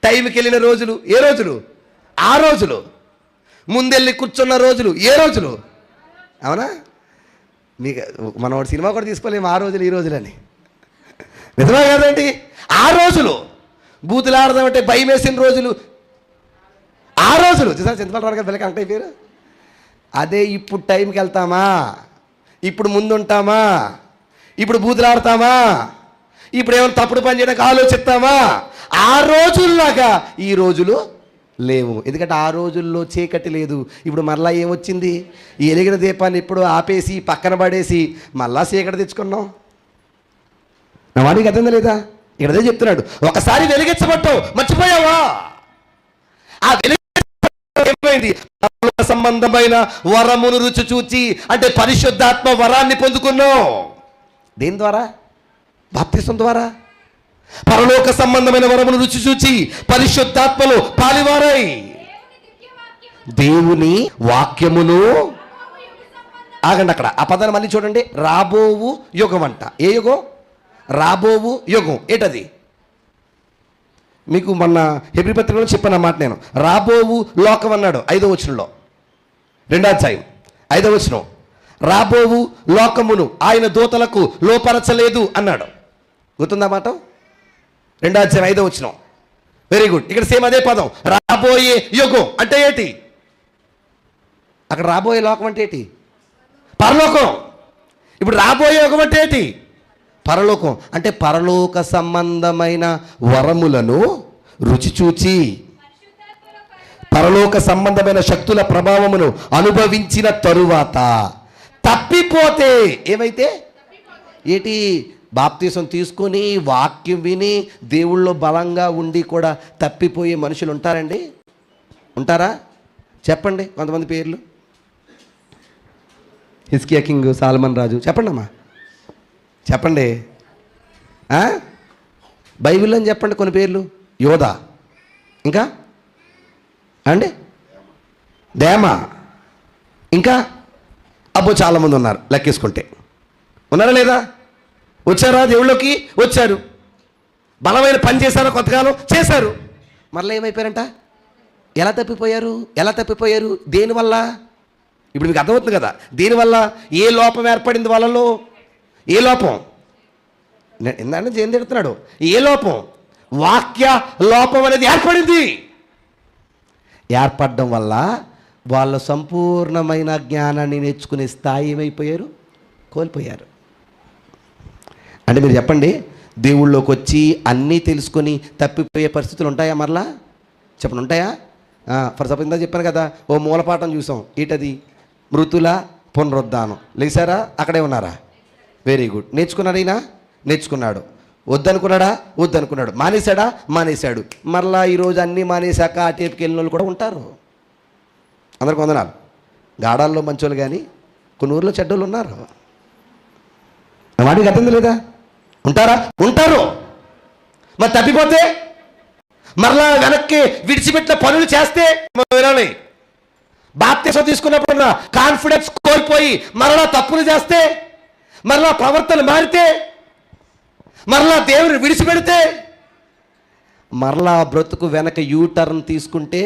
టైంకి వెళ్ళిన రోజులు ఏ రోజులు? ఆ రోజులు. ముందెళ్ళి కూర్చున్న రోజులు ఏ రోజులు? అవునా? మీకు మనవాడు సినిమా కూడా తీసుకోలేము ఆ రోజులు ఈ రోజులని. నిజమే కదండి? ఆ రోజులు. బూతులు ఆడదామంటే భయం వేసిన రోజులు ఆ రోజులు. చూసారు చింతపల్లి గారు వెళ్ళక అంటే పేరు. అదే ఇప్పుడు టైంకి వెళ్తామా? ఇప్పుడు ముందుంటామా? ఇప్పుడు బూతులు ఆడతామా? ఇప్పుడు ఏమైనా తప్పుడు పని చేయడానికి ఆలోచిస్తామా? ఆ రోజుల్లాగా ఈ రోజులు లేవు. ఎందుకంటే ఆ రోజుల్లో చీకటి లేదు. ఇప్పుడు మళ్ళీ ఏమొచ్చింది? ఈ ఎలిగిన దీపాన్ని ఇప్పుడు ఆపేసి పక్కన పడేసి మళ్ళా చీకటి తెచ్చుకున్నాం. నా వాడికి అర్థం లేదా? ఇక్కడదే చెప్తున్నాడు. ఒకసారి వెలిగించబట్టావు, మర్చిపోయావా? ఆ ఏమైంది? సంబంధమైన వరమును రుచి చూచి అంటే పరిశుద్ధాత్మ వరాన్ని పొందుకున్నావు. దేని ద్వారా? బాప్తిసం ద్వారా. పరలోక సంబంధమైన వరమును రుచి చూచి పరిశుద్ధాత్మలో పాలివారై దేవుని వాక్యమును. ఆగండి అక్కడ, ఆ పదాన్ని మళ్ళీ చూడండి. రాబోవు యుగం అంట. ఏ యుగం? రాబోవు యుగం. ఏంటది? మీకు మొన్న హెబ్రీ పత్రికలో చెప్పాను ఆ మాట నేను. రాబోవు లోకం అన్నాడు 5వ వచనంలో, 2వ అధ్యాయం 5వ వచనం. రాబోవు లోకమును ఆయన దూతలకు లోపరచలేదు అన్నాడు. గుర్తుందా మాట? 2వ అధ్యాయం 5వ వచనం. Very good. ఇక్కడ సేమ్ అదే పదం. రాబోయే యుగం అంటే ఏంటి? అక్కడ రాబోయే లోకం అంటే ఏంటి? పరలోకం. ఇప్పుడు రాబోయే యుగం అంటే ఏంటి? పరలోకం. అంటే పరలోక సంబంధమైన వరములను రుచి చూచి పరలోక సంబంధమైన శక్తుల ప్రభావమును అనుభవించిన తరువాత తప్పిపోతే ఏమైతే ఏంటి? బాప్తీసం తీసుకొని వాక్యం విని దేవుళ్ళో బలంగా ఉండి కూడా తప్పిపోయే మనుషులు ఉంటారండి? ఉంటారా? చెప్పండి కొంతమంది పేర్లు. హిజ్కియా కింగ్, సాల్మన్ రాజు. చెప్పండి అమ్మా, చెప్పండి. బైబిల్లో చెప్పండి కొన్ని పేర్లు. యోధ, ఇంకా అండి దేమా, ఇంకా అబ్బో చాలామంది ఉన్నారు లెక్కేసుకుంటే. ఉన్నారా లేదా? వచ్చారా దేవుళ్ళకి? వచ్చారు. బలమైన పని చేశారో కొంతకాలం చేశారు. మరలా ఏమైపోయారంట? ఎలా తప్పిపోయారు? ఎలా తప్పిపోయారు? దేనివల్ల? ఇప్పుడు మీకు అర్థమవుతుంది కదా దీనివల్ల. ఏ లోపం ఏర్పడింది వాళ్ళలో? ఏ లోపం? ఏంటంటే ఏం తిడుతున్నాడు? ఏ లోపం? వాక్య లోపం అనేది ఏర్పడింది. ఏర్పడడం వల్ల వాళ్ళ సంపూర్ణమైన జ్ఞానాన్ని నేర్చుకునే స్థాయి ఏమైపోయారు? కోల్పోయారు. అంటే మీరు చెప్పండి, దేవుళ్ళలోకి వచ్చి అన్నీ తెలుసుకొని తప్పిపోయే పరిస్థితులు ఉంటాయా? మరలా చెప్పండి, ఉంటాయా? ఫర్ సపోజ్ ఇందా చెప్పాను కదా, ఓ మూలపాఠం చూసాం. ఏంటది? మృతుల పునరుద్ధానం. లేచారా? అక్కడే ఉన్నారా? Very good. నేర్చుకున్నాడు ఈయన? నేర్చుకున్నాడు. వద్దనుకున్నాడా? వద్దనుకున్నాడు. మానేశాడా? మానేశాడు. మరలా ఈరోజు అన్నీ మానేశాక ఆ టేపుకి వెళ్ళిన వాళ్ళు కూడా ఉంటారు. అందరికి వందనాలు. గాడాల్లో మంచోళ్ళు కానీ కొన్ని ఊర్లో చెడ్డోళ్ళు ఉన్నారు. వాడికి అర్థం లేదా? ఉంటారా? ఉంటారు. మరి తప్పిపోతే మరలా వెనక్కి విడిచిపెట్టిన పనులు చేస్తే వినాలి. బాప్తిసం తీసుకున్నప్పుడు కాన్ఫిడెన్స్ కోల్పోయి మరలా తప్పులు చేస్తే, మరలా ప్రవర్తన మారితే, మరలా దేవుని విడిచిపెడితే, మరలా బ్రతుకు వెనక యూటర్న్ తీసుకుంటే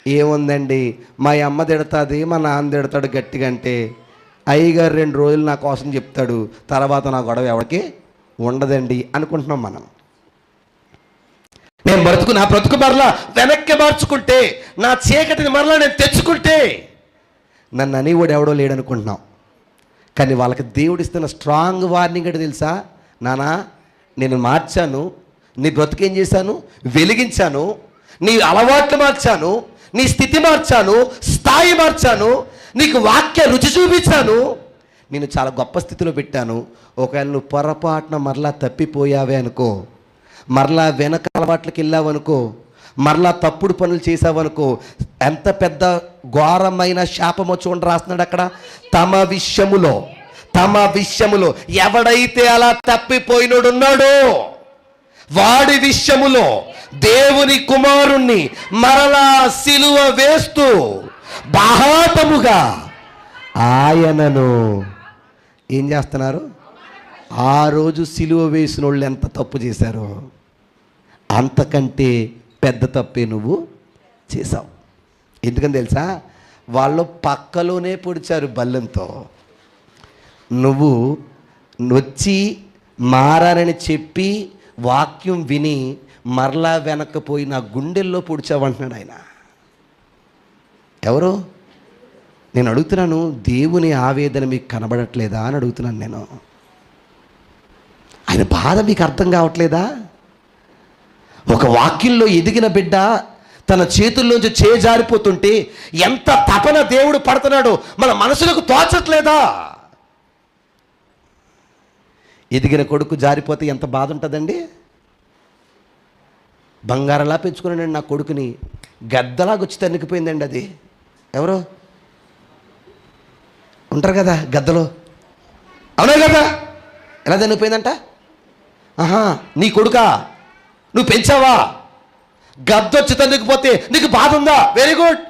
ఏముందండి? మా అమ్మ తిడతాది, మా నాన్న తిడతాడు గట్టిగా అంటే, అయ్యగారు 2 రోజులు నా కోసం చెప్తాడు, తర్వాత నా గొడవ ఎవరికి ఉండదండి అనుకుంటున్నాం మనం. నేను నా బ్రతుకు మరలా వెనక్కి మార్చుకుంటే, నా చీకటిని మరలా నేను తెచ్చుకుంటే నన్ను అనేవాడు ఎవడో లేడనుకుంటున్నాం. కానీ వాళ్ళకి దేవుడిస్తున్న స్ట్రాంగ్ వార్నింగ్ అంటే తెలుసా? నానా, నేను మార్చాను, నీ బ్రతుకేం చేశాను? వెలిగించాను, నీ అలవాట్లు మార్చాను, నీ స్థితి మార్చాను, స్థాయి మార్చాను, నీకు వాక్య రుచి చూపించాను, నేను చాలా గొప్ప స్థితిలో పెట్టాను. ఒకవేళ నువ్వు పొరపాటున మరలా తప్పిపోయావే అనుకో, మరలా వెనక అలవాట్లకి వెళ్ళావనుకో, మరలా తప్పుడు పనులు చేసావనుకో, ఎంత పెద్ద ఘోరమైన శాపమో చూడండి రాస్తున్నాడు అక్కడ. తమ విషయములో ఎవడైతే అలా తప్పిపోయినోడున్నాడో వాడి విషయములో దేవుని కుమారుణ్ణి మరలా సిలువ వేస్తూ బాహాటముగా ఆయనను ఏం చేస్తున్నారు? ఆ రోజు సిలువ వేసిన వాళ్ళు ఎంత తప్పు చేశారో అంతకంటే పెద్ద తప్పే నువ్వు చేసావు. ఎందుకని తెలుసా? వాళ్ళు పక్కలోనే పొడిచారు బల్లెంతో. నువ్వు వచ్చి మారని చెప్పి వాక్యం విని మరలా వెనక్కిపోయి నా గుండెల్లో పొడిచావంటున్నాడు ఆయన. ఎవరు? నేను అడుగుతున్నాను, దేవుని ఆవేదన మీకు కనబడట్లేదా అని అడుగుతున్నాను నేను. ఆయన బాధ మీకు అర్థం కావట్లేదా? ఒక వాక్యంలో ఎదిగిన బిడ్డ తన చేతుల్లోంచి చేజారిపోతుంటే ఎంత తపన దేవుడు పడుతున్నాడో మన మనసులకు తోచట్లేదా? ఎదిగిన కొడుకు జారిపోతే ఎంత బాధ ఉంటుందండి. బంగారంలా పెంచుకున్నాడండి నా కొడుకుని, గద్దలాగా వచ్చి తన్నుకుపోయిందండి. అది ఎవరో ఉంటారు కదా గద్దలో, అవునా కదా? ఎలా తన్నుకుపోయిందంట? నీ కొడుకా, నువ్వు పెంచావా? గద్దొచ్చి తన్నుకుపోతే నీకు బాధ ఉందా? Very good.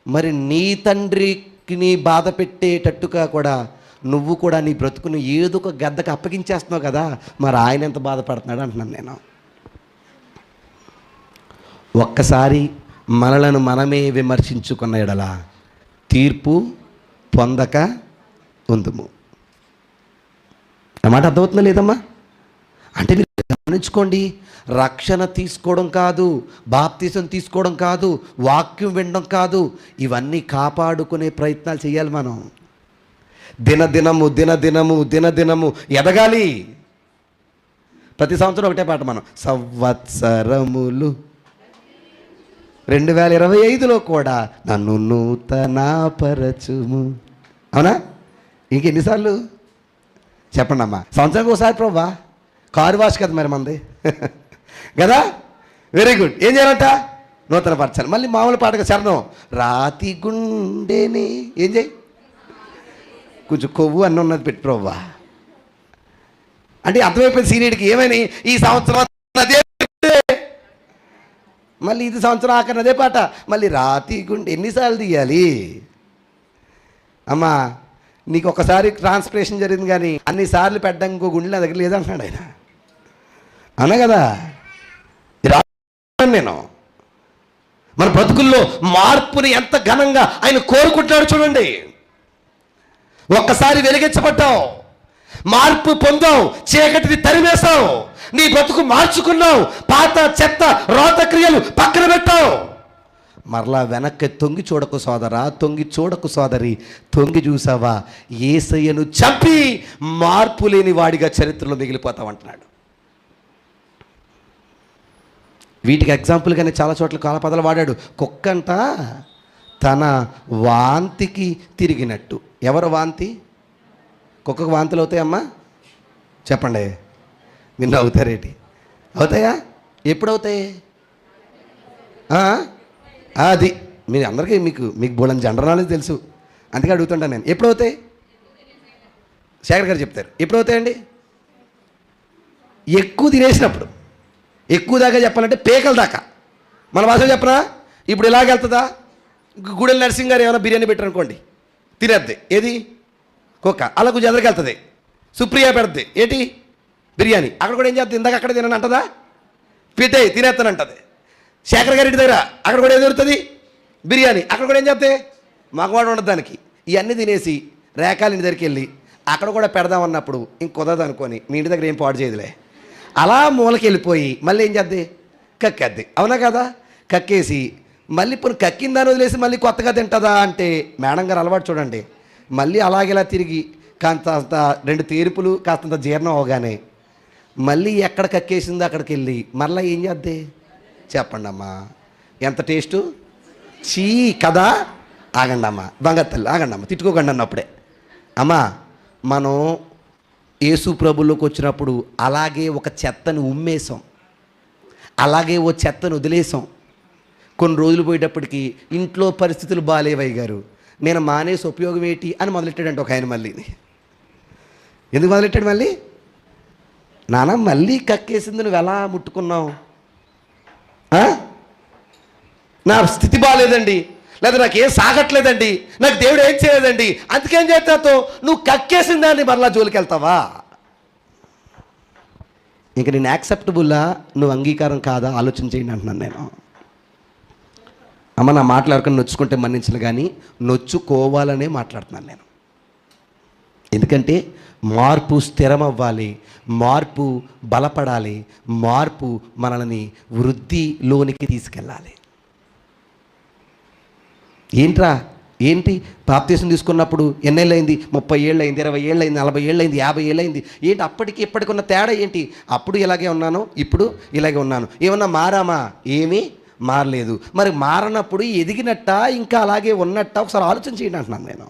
మరి నీ తండ్రికి నీ బాధ పెట్టేటట్టుగా కూడా నువ్వు కూడా నీ బ్రతుకును ఏదో ఒక గద్దకు అప్పగించేస్తున్నావు కదా, మరి ఆయన ఎంత బాధపడుతున్నాడు అంటున్నాను నేను. ఒక్కసారి మనలను మనమే విమర్శించుకున్న ఎడల తీర్పు పొందక ఉందుము. ఆ మాట అర్థమవుతుందా లేదమ్మా? అంటే మీరు గమనించుకోండి, రక్షణ తీసుకోవడం కాదు, బాప్తిసం తీసుకోవడం కాదు, వాక్యం వినడం కాదు, ఇవన్నీ కాపాడుకునే ప్రయత్నాలు చేయాలి మనం. దినదినము ఎదగాలి. ప్రతి సంవత్సరం ఒకటే పాట మనం, సంవత్సరములు 2025లో కూడా నన్ను నూతన పరచుము. అవునా? ఇంకెన్నిసార్లు చెప్పండి అమ్మా? సంవత్సరానికి ఒకసారి ప్రభా. కారు వాష్ కదా మరి మంది కదా. Very good. ఏం చేయాలంట? నూతన పరచాలి. మళ్ళీ మామూలు పాటగా చరణం, రాతి గుండెని ఏం చేయి, కొంచెం కొవ్వు అన్న ఉన్నది పెట్టి ప్రభా అంటే అర్థమైపోయింది సీనియర్కి. ఏమని ఈ సంవత్సరం అదే, మళ్ళీ ఇది సంవత్సరం ఆఖరి అదే పాట, మళ్ళీ రాతి గుండె ఎన్నిసార్లు తీయాలి అమ్మా? నీకు ఒకసారి ట్రాన్స్పిరేషన్ జరిగింది కానీ అన్నిసార్లు పెట్టడం ఇంకో గుండె నా దగ్గర లేదంటున్నాడు ఆయన. అన్నా కదా? నేను మన బ్రతుకుల్లో మార్పుని ఎంత ఘనంగా ఆయన కోరుకుంటున్నాడు చూడండి. ఒక్కసారి వెలిగించబడ్డావు, మార్పు పొందావు, చీకటిని తరివేశావు, నీ బ్రతుకు మార్చుకున్నావు, పాత చెత్త రోత క్రియలు పక్కన పెట్టావు. మరలా వెనక్కి తొంగి చూడకు సోదరా, తొంగి చూడకు సోదరి. తొంగి చూసావా, యేసయ్యను చంపి మార్పు లేని వాడిగా చరిత్రలో మిగిలిపోతావు అంటున్నాడు. వీటికి ఎగ్జాంపుల్గానే చాలా చోట్ల కాలపదాలు వాడాడు. కుక్కంట తన వాంతికి తిరిగినట్టు. ఎవరు వాంతి? కుక్కకు వాంతులు అవుతాయమ్మా? చెప్పండి. మీరు నవ్వుతారేంటి? అవుతాయా? ఎప్పుడు అవుతాయి? అది మీరు అందరికీ మీకు బోళని జనరల్ నాలెడ్జ్ తెలుసు, అందుకే అడుగుతుంటాను నేను. ఎప్పుడు అవుతాయి? శేఖర్ గారు చెప్తారు. ఎప్పుడు అవుతాయండి? ఎక్కువ తినేసినప్పుడు. ఎక్కువ దాకా చెప్పాలంటే పేకల దాకా. మన భాషలో చెప్పనా? ఇప్పుడు ఇలాగెళ్తుందా? గుడెల నరసింగ్ గారు ఏమైనా బిర్యానీ పెట్టారనుకోండి, తినేద్ది. ఏది? కుక్క. అలా కొంచెం ఎదరికి వెళ్తుంది. సుప్రియ పెడుద్ది ఏంటి? బిర్యానీ. అక్కడ కూడా ఏం చేస్తుంది? ఇందాక అక్కడ తినని అంటదా? పెట్టే తినేస్తానంటది. శేఖర్ గారి ఇంటి దగ్గర అక్కడ కూడా ఏం దొరుకుతుంది? బిర్యానీ. అక్కడ కూడా ఏం చేస్తే మగవాడు ఉండదు దానికి. ఇవన్నీ తినేసి రేఖాల ఇంటి దగ్గరికి వెళ్ళి అక్కడ కూడా పెడదామన్నప్పుడు ఇంక కుదరదు అనుకొని మీ ఇంటి దగ్గర ఏం పాడు చేయదులే, అలా మూలకి వెళ్ళిపోయి మళ్ళీ ఏం చేద్ది? కక్కేద్ది. అవునా కదా? కక్కేసి మళ్ళీ ఇప్పుడు కక్కిందాన్ని వదిలేసి మళ్ళీ కొత్తగా తింటుందా అంటే మేడం గారు అలవాటు చూడండి. మళ్ళీ అలాగేలా తిరిగి కాస్తంత 2 తీర్పులు కాస్తంత జీర్ణం అవగానే మళ్ళీ ఎక్కడ కక్కేసిందో అక్కడికి వెళ్ళి మళ్ళీ ఏం చేద్ది? చెప్పండి అమ్మా, ఎంత టేస్టు? చీ కదా. ఆగండి అమ్మా, బంగారు తల్లి ఆగండి అమ్మ, తిట్టుకోకండి అన్నప్పుడే. అమ్మా, మనం యేసు ప్రభులోకి వచ్చినప్పుడు అలాగే ఒక చెత్తను ఉమ్మేసాం, అలాగే ఓ చెత్తను వదిలేసాం. కొన్ని రోజులు పోయేటప్పటికి ఇంట్లో పరిస్థితులు బాగాలేవయ్య గారు, నేను మానేసి ఉపయోగం ఏంటి అని మొదలెట్టాడంట ఒక ఆయన. మళ్ళీ ఎందుకు మొదలెట్టాడు? మళ్ళీ నాన్న మళ్ళీ కక్కేసింది, నువ్వు ఎలా ముట్టుకున్నావు? నా స్థితి బాగాలేదండి, లేదా నాకు ఏం సాగట్లేదండి, నాకు దేవుడు ఏం చేయలేదండి, అందుకేం చేస్తాతో నువ్వు కక్కేసిన దాన్ని మరలా జోలికి వెళ్తావా? ఇంక నేను యాక్సెప్టబుల్లా, నువ్వు అంగీకారం కాదా ఆలోచన చేయండి అంటున్నాను నేను. అమ్మ, నా మాటలు ఎవరికైనా నొచ్చుకుంటే మన్నించను, కానీ నొచ్చుకోవాలనే మాట్లాడుతున్నాను నేను. ఎందుకంటే మార్పు స్థిరం అవ్వాలి, మార్పు బలపడాలి, మార్పు మనల్ని వృద్ధిలోనికి తీసుకెళ్ళాలి. ఏంటి బాప్తీసం తీసుకున్నప్పుడు ఎన్నేళ్ళైంది? 30 ఏళ్ళు అయింది, 20 ఏళ్ళు అయింది, 40 ఏళ్ళు అయింది, 50 ఏళ్ళు అయింది. ఏంటి అప్పటికి ఇప్పటికి ఉన్న తేడా ఏంటి? అప్పుడు ఇలాగే ఉన్నాను, ఇప్పుడు ఇలాగే ఉన్నాను. ఏమన్నా మారామా? ఏమీ మారలేదు. మరి మారనప్పుడు ఎదిగినట్ట ఇంకా అలాగే ఉన్నట్ట? ఒకసారి ఆలోచన చేయండి అంటున్నాను నేను.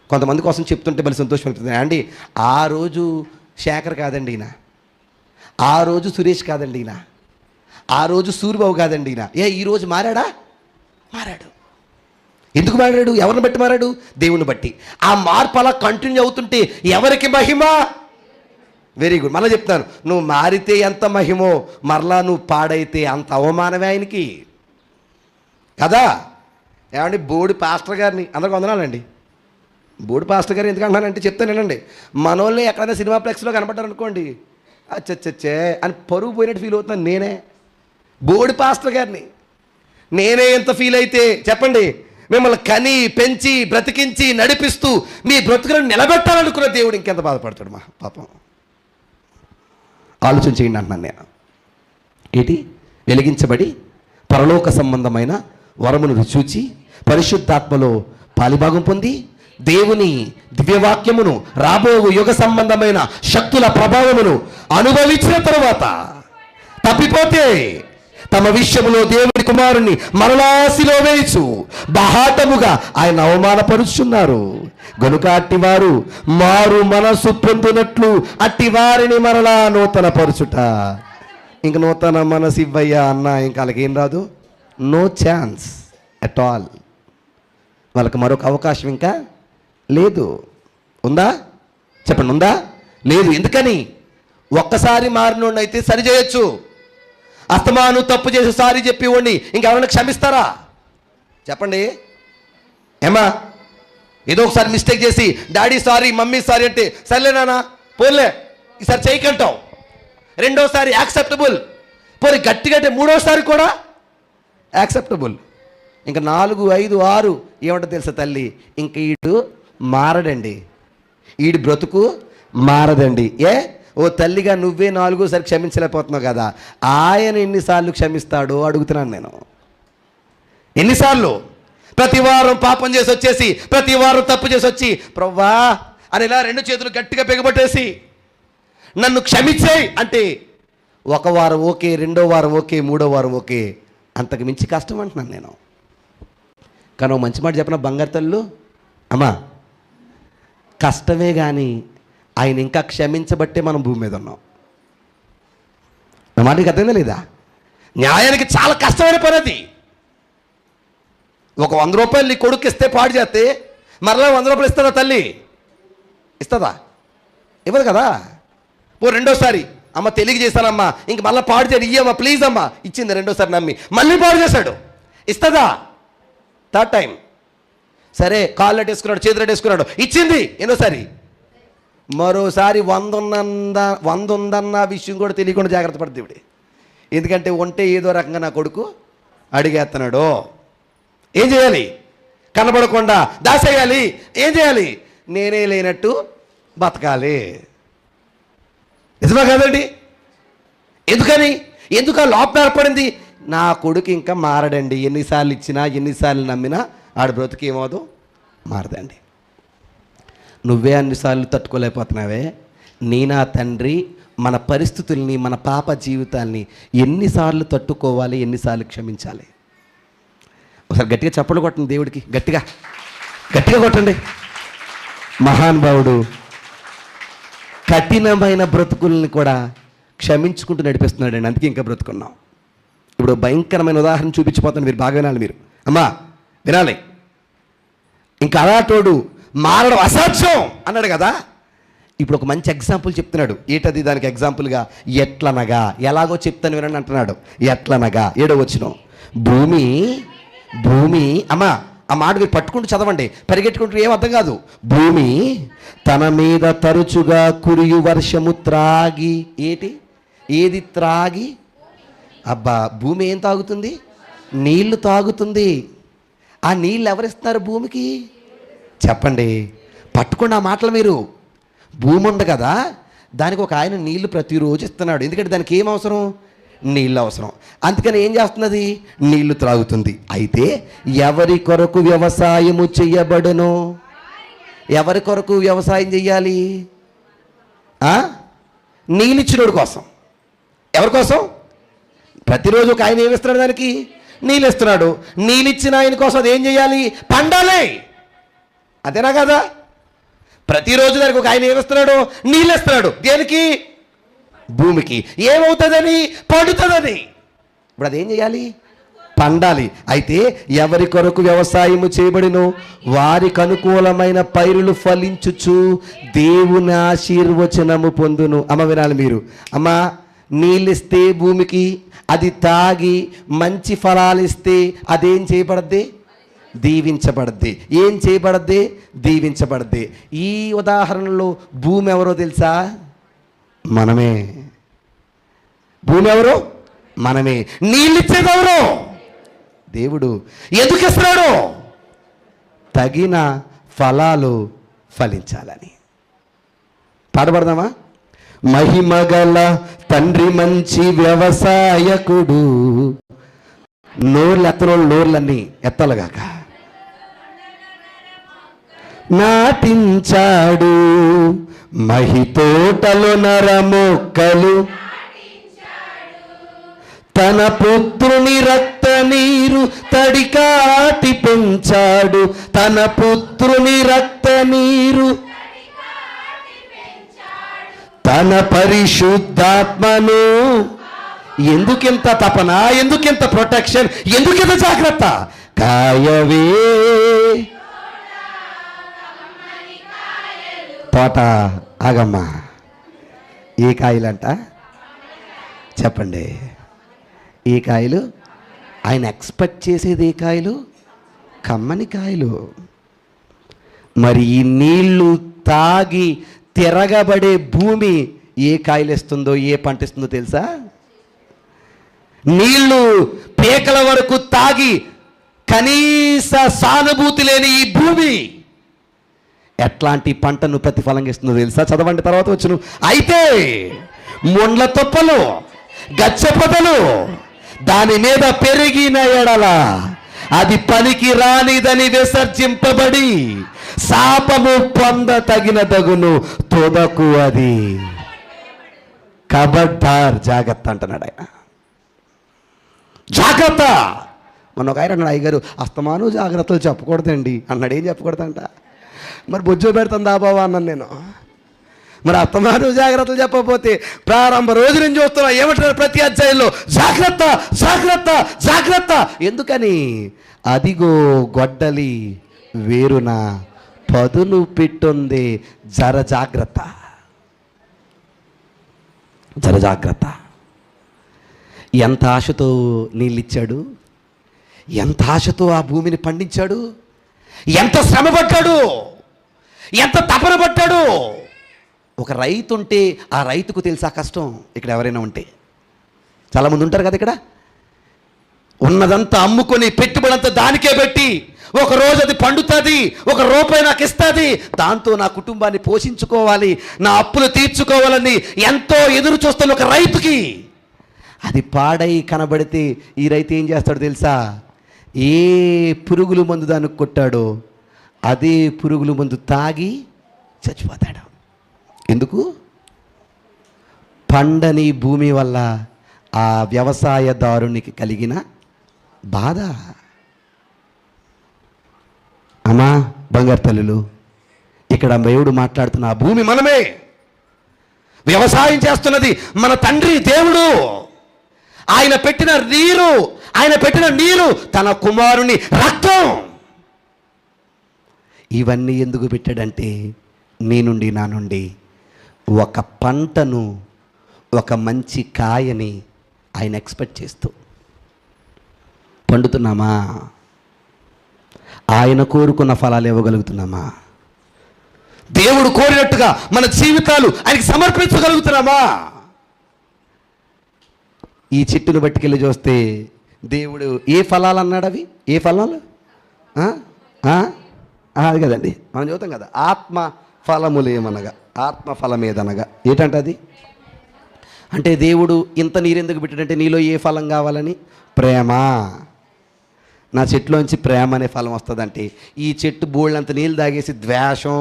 కొంతమంది కోసం చెప్తుంటే మళ్ళీ సంతోషం అవుతుంది అండి. ఆ రోజు శేఖర్ కాదండి ఈయన, ఆ రోజు సురేష్ కాదండి ఈయన, ఆ రోజు సూర్యబాబు కాదండి ఈయన. ఈరోజు మారాడా? మారాడు. ఎందుకు మారాడు? ఎవరిని బట్టి మారాడు? దేవుని బట్టి. ఆ మార్పు అలా కంటిన్యూ అవుతుంటే ఎవరికి మహిమ? Very good. మళ్ళీ చెప్తాను, నువ్వు మారితే ఎంత మహిమో, మరలా నువ్వు పాడైతే అంత అవమానమే ఆయనకి కదా. ఏమండి, బోడి పాస్టర్ గారిని అందరికి వందనాలండి. బోడి పాస్టర్ గారు ఎందుకు అంటున్నానంటే చెప్తాను వినండి. మనోళ్ళని ఎక్కడైనా సినిమా ప్లెక్స్లో కనపడ్డారు అనుకోండి, అచ్చచ్చచ్చే అని పరుగు పోయినట్టు ఫీల్ అవుతున్నాను నేనే. బోడి పాస్టర్ గారిని నేనే ఎంత ఫీల్ అయితే చెప్పండి, మిమ్మల్ని కని పెంచి బ్రతికించి నడిపిస్తూ మీ బ్రతుకులను నిలబెట్టాలనుకున్న దేవుడు ఇంకెంత బాధపడతాడు మా పాపం. ఆలోచన చేయండి అంటున్నాను నేను. ఏంటి? వెలిగించబడి పరలోక సంబంధమైన వరమును రుచూచి పరిశుద్ధాత్మలో పాలిభాగం పొంది దేవుని దివ్యవాక్యమును రాబో యుగ సంబంధమైన శక్తుల ప్రభావమును అనుభవించిన తరువాత తప్పిపోతే తమ విషయములో దేవుని కుమారుని మరలాసిలో వేయచ్చు బహాటముగా ఆయన అవమానపరుచున్నారు. గనుక అట్టివారు మారు మనసు పొందినట్లు అట్టివారిని మరలా నూతన పరుచుట. ఇంక నూతన మనసు ఇవ్వయ్యా అన్న ఇంకా వాళ్ళకి ఏం రాదు. No chance at all. వాళ్ళకి మరొక అవకాశం ఇంకా లేదు. ఉందా? చెప్పండి, ఉందా? లేదు. ఎందుకని? ఒక్కసారి మారినోడిని అయితే సరి చేయొచ్చు. అస్తమాను తప్పు చేసి సారీ చెప్పివ్వండి ఇంకెవరైనా క్షమిస్తారా? చెప్పండి. ఏమా, ఏదో ఒకసారి మిస్టేక్ చేసి డాడీ సారీ, మమ్మీ సారీ అంటే సర్లే నాన్న పోలే ఈసారి చేయకంటావు. రెండోసారి యాక్సెప్టబుల్. పోనీ గట్టిగా అంటే మూడోసారి కూడా యాక్సెప్టబుల్. ఇంకా 4, 5, 6 ఏమంటో తెలుసా తల్లి, ఇంక ఈడు మారడండి, ఈడు బ్రతుకు మారదండి. ఓ తల్లిగా నువ్వే 4సారి క్షమించలేకపోతున్నావు కదా, ఆయన ఎన్నిసార్లు క్షమిస్తాడో అడుగుతున్నాను నేను. ఎన్నిసార్లు? ప్రతి వారం పాపం చేసి వచ్చేసి, ప్రతి వారం తప్పు చేసి వచ్చి ప్రవ్వా అని ఇలా 2 చేతులు గట్టిగా బిగబట్టేసి నన్ను క్షమించేయి అంటే 1 వారం ఓకే, 2వ వారం ఓకే, 3వ వారం ఓకే, అంతకు మించి కష్టం అంటున్నాను నేను. కానీ ఒక మంచి మాట చెప్పిన బంగారు తల్లు, అమ్మా కష్టమే కానీ ఆయన ఇంకా క్షమించబట్టే మనం భూమి మీద ఉన్నాం. నా మాటకి అర్థమైందా లేదా? న్యాయానికి చాలా కష్టమైన పని అది. ఒక 100 రూపాయలు నీ కొడుకు ఇస్తే పాడు చేస్తే మరలా 100 రూపాయలు ఇస్తుందా తల్లి? ఇస్తుందా? ఇవ్వదు కదా. రెండోసారి అమ్మ తెలియక చేశానమ్మా, ఇంక మళ్ళీ పాడు చేయాలి, ఇయ్యమ్మా ప్లీజ్ అమ్మా, ఇచ్చింది. రెండోసారి నమ్మి మళ్ళీ పాడు చేశాడు, ఇస్తుందా? థర్డ్ టైం సరే కాళ్ళు అట్టేసుకున్నాడు, చేతులు అట్టేసుకున్నాడు, ఇచ్చింది. ఎన్నోసారి? మరోసారి 100 ఉందన్న విషయం కూడా తెలియకుండా జాగ్రత్త పడుతుంది ఇవిడి. ఎందుకంటే ఉంటే ఏదో రకంగా నా కొడుకు అడిగేస్తున్నాడు. ఏం చేయాలి? కనబడకుండా దాసేయాలి. ఏం చేయాలి? నేనే లేనట్టు బతకాలి. నిజమా కాదండి? ఎందుకు ఆ లోపం ఏర్పడింది? నా కొడుకు ఇంకా మారడండి. ఎన్నిసార్లు ఇచ్చినా ఎన్నిసార్లు నమ్మినా ఆడ బ్రతుకు ఏమవుదు? మారదండి. నువ్వే అన్నిసార్లు తట్టుకోలేకపోతున్నావే. నా తండ్రి మన పరిస్థితుల్ని, మన పాప జీవితాల్ని ఎన్నిసార్లు తట్టుకోవాలి, ఎన్నిసార్లు క్షమించాలి? ఒకసారి గట్టిగా చప్పట్లు కొట్టండి దేవుడికి, గట్టిగా కొట్టండి. మహానుభావుడు కఠినమైన బ్రతుకుల్ని కూడా క్షమించుకుంటూ నడిపిస్తున్నాడండి. అందుకే ఇంకా బ్రతుకున్నాం. ఇప్పుడు భయంకరమైన ఉదాహరణ చూపించిపోతాను, మీరు బాగా వినాలి. మీరు అమ్మా వినాలి. ఇంకా అలాంటోడు మారడం అసాధ్యం అన్నాడు కదా. ఇప్పుడు ఒక మంచి ఎగ్జాంపుల్ చెప్తున్నాడు. ఏటది దానికి ఎగ్జాంపుల్గా? ఎట్లనగా, ఎలాగో చెప్తాను వినండి అంటున్నాడు. ఎట్లనగా 7వ వచనం. భూమి అమ్మా, ఆ మాట మీరు పట్టుకుంటూ చదవండి, పరిగెట్టుకుంటూ ఏం అర్థం కాదు. భూమి తన మీద తరచుగా కురియు వర్షము త్రాగి, ఏది త్రాగి? అబ్బా, భూమి ఏం తాగుతుంది? నీళ్లు తాగుతుంది. ఆ నీళ్ళు ఎవరిస్తున్నారు భూమికి? చెప్పండి, పట్టుకోండి ఆ మాటలు మీరు. భూమి ఉంది కదా, దానికి ఒక ఆయన నీళ్లు ప్రతిరోజు ఇస్తున్నాడు. ఎందుకంటే దానికి ఏం అవసరం? నీళ్ళు అవసరం. అందుకని ఏం చేస్తున్నది? నీళ్లు త్రాగుతుంది. అయితే ఎవరి కొరకు వ్యవసాయము చెయ్యబడును? ఎవరి కొరకు వ్యవసాయం చెయ్యాలి? నీళ్ళిచ్చినోడు కోసం. ఎవరి కోసం? ప్రతిరోజు ఒక ఆయన ఏమిస్తున్నాడు? దానికి నీళ్ళు ఇస్తున్నాడు. నీళ్ళిచ్చిన ఆయన కోసం అది ఏం చేయాలి? పండాలి. అదేనా కదా? ప్రతిరోజు దానికి ఒక ఆయన ఏమిస్తున్నాడు? నీళ్ళు ఇస్తున్నాడు. దేనికి? భూమికి. ఏమవుతుందని? పండుతుందని. ఇప్పుడు అదేం చేయాలి? పండాలి. అయితే ఎవరి కొరకు వ్యవసాయము చేయబడినో వారికి అనుకూలమైన పైరులు ఫలించుచు దేవుని ఆశీర్వచనము పొందును. అమ్మ వినాలి మీరు. అమ్మ, నీళ్ళిస్తే భూమికి, అది తాగి మంచి ఫలాలు ఇస్తే అదేం చేయబడద్ది? దీవించబడద్ది. ఏం చేయబడద్ది? దీవించబడద్ది. ఈ ఉదాహరణలో భూమి ఎవరో తెలుసా? మనమే. భూమి ఎవరు? మనమే. నీళ్ళిచ్చేది ఎవరు? దేవుడు. ఎందుకు ఇస్తున్నాడు? తగిన ఫలాలు ఫలించాలని. పాడబడదామా? మహిమగల తండ్రి మంచి వ్యవసాయకుడు. నోర్లన్నీ ఎత్తలుగాక నాటించాడు, మహితోటలో నరమొక్కలు తన పుత్రుని రక్త నీరు తడికాటి పెంచాడు. తన పుత్రుని రక్త నీరు, తన పరిశుద్ధాత్మను. ఎందుకింత తపన? ఎందుకింత ప్రొటెక్షన్? ఎందుకింత జాగ్రత్త? కాయవే తోట. ఆగమ్మా, ఏ కాయలంట? చెప్పండి. ఏ కాయలు? ఆయన ఎక్స్పెక్ట్ చేసేది ఏ కాయలు? కమ్మని కాయలు. మరి ఈ నీళ్లు తాగి తిరగబడే భూమి ఏ కాయలు ఇస్తుందో, ఏ పంట ఇస్తుందో తెలుసా? నీళ్లు పేకల వరకు తాగి కనీస సానుభూతి లేని ఈ భూమి ఎట్లాంటి పంటను ప్రతిఫలంగా ఇస్తుందో తెలుసా? చదవండి తర్వాత వచ్చును. అయితే ముండ్ల తొప్పలు, గచ్చపొదలు దాని మీద పెరిగిన ఎడల అది పనికి రానిదని విసర్జింపబడి శాపము తగినదగును తొదకు అది. కబడ్డార్, జాగ్రత్త అంటున్నాడు ఆయన. జాగ్రత్త. మొన్న ఒక ఆయన అన్నాడు, అయ్యగారు అస్తమాను జాగ్రత్తలు చెప్పకూడదండి అన్నాడు. ఏం చెప్పకూడదంట? మరి బొజ్జో పెడుతుందా బాబా అన్నాను నేను. మరి అత్తమాను జాగ్రత్తలు చెప్పకపోతే ప్రారంభ రోజు నుంచి చూస్తున్నా ఏమంటారు ప్రతి అధ్యాయంలో? జాగ్రత్త జాగ్రత్త జాగ్రత్త. ఎందుకని? అదిగో గొడ్డలి వేరున పదును పెట్టుంది, జర జాగ్రత్త, జర జాగ్రత్త. ఎంత ఆశతో నీళ్ళిచ్చాడు, ఎంత ఆశతో ఆ భూమిని పండించాడు, ఎంత శ్రమ పడ్డాడు, ఎంత తపన పడ్డాడు. ఒక రైతు ఉంటే ఆ రైతుకు తెలుసా కష్టం. ఇక్కడ ఎవరైనా ఉంటే చాలామంది ఉంటారు కదా, ఇక్కడ ఉన్నదంతా అమ్ముకొని పెట్టుబడి అంతా దానికే పెట్టి ఒక రోజు అది పండుతుంది, ఒక రూపాయి నాకు ఇస్తుంది, దాంతో నా కుటుంబాన్ని పోషించుకోవాలి, నా అప్పులు తీర్చుకోవాలని ఎంతో ఎదురు చూస్తున్న ఒక రైతుకి అది పాడై కనబడితే ఈ రైతు ఏం చేస్తాడో తెలుసా? ఏ పురుగుల మందు దానికి కొట్టాడో అదే పురుగుల మందు తాగి చచ్చిపోతాడు. ఎందుకు? పండని భూమి వల్ల ఆ వ్యవసాయదారునికి కలిగిన బాధ. అమ్మా బంగారు తల్లులు, ఇక్కడ దేవుడు మాట్లాడుతున్న ఆ భూమి మనమే, వ్యవసాయం చేస్తున్నది మన తండ్రి దేవుడు. ఆయన పెట్టిన నీరు తన కుమారుని రక్తం. ఇవన్నీ ఎందుకు పెట్టాడంటే నీ నుండి నా నుండి ఒక పంటను, ఒక మంచి కాయని ఆయన ఎక్స్పెక్ట్ చేస్తూ. పండుతున్నామా? ఆయన కోరుకున్న ఫలాలు ఇవ్వగలుగుతున్నామా? దేవుడు కోరినట్టుగా మన జీవితాలు ఆయనకి సమర్పించగలుగుతున్నామా? ఈ చెట్టును బట్టికెళ్ళి చూస్తే దేవుడు ఏ ఫలాలు అన్నాడు? అవి ఏ ఫలాలు? అది కదండి, మనం చూద్దాం కదా, ఆత్మ ఫలములు ఏమనగా, ఆత్మ ఫలం ఏదనగా ఏంటంటే అది అంటే దేవుడు ఇంత నీరెందుకు పెట్టాడంటే నీలో ఏ ఫలం కావాలని? ప్రేమ. నా చెట్టులోంచి ప్రేమ అనే ఫలం వస్తుందంటే ఈ చెట్టు బోళ్ళంత నీళ్ళు తాగేసి ద్వేషం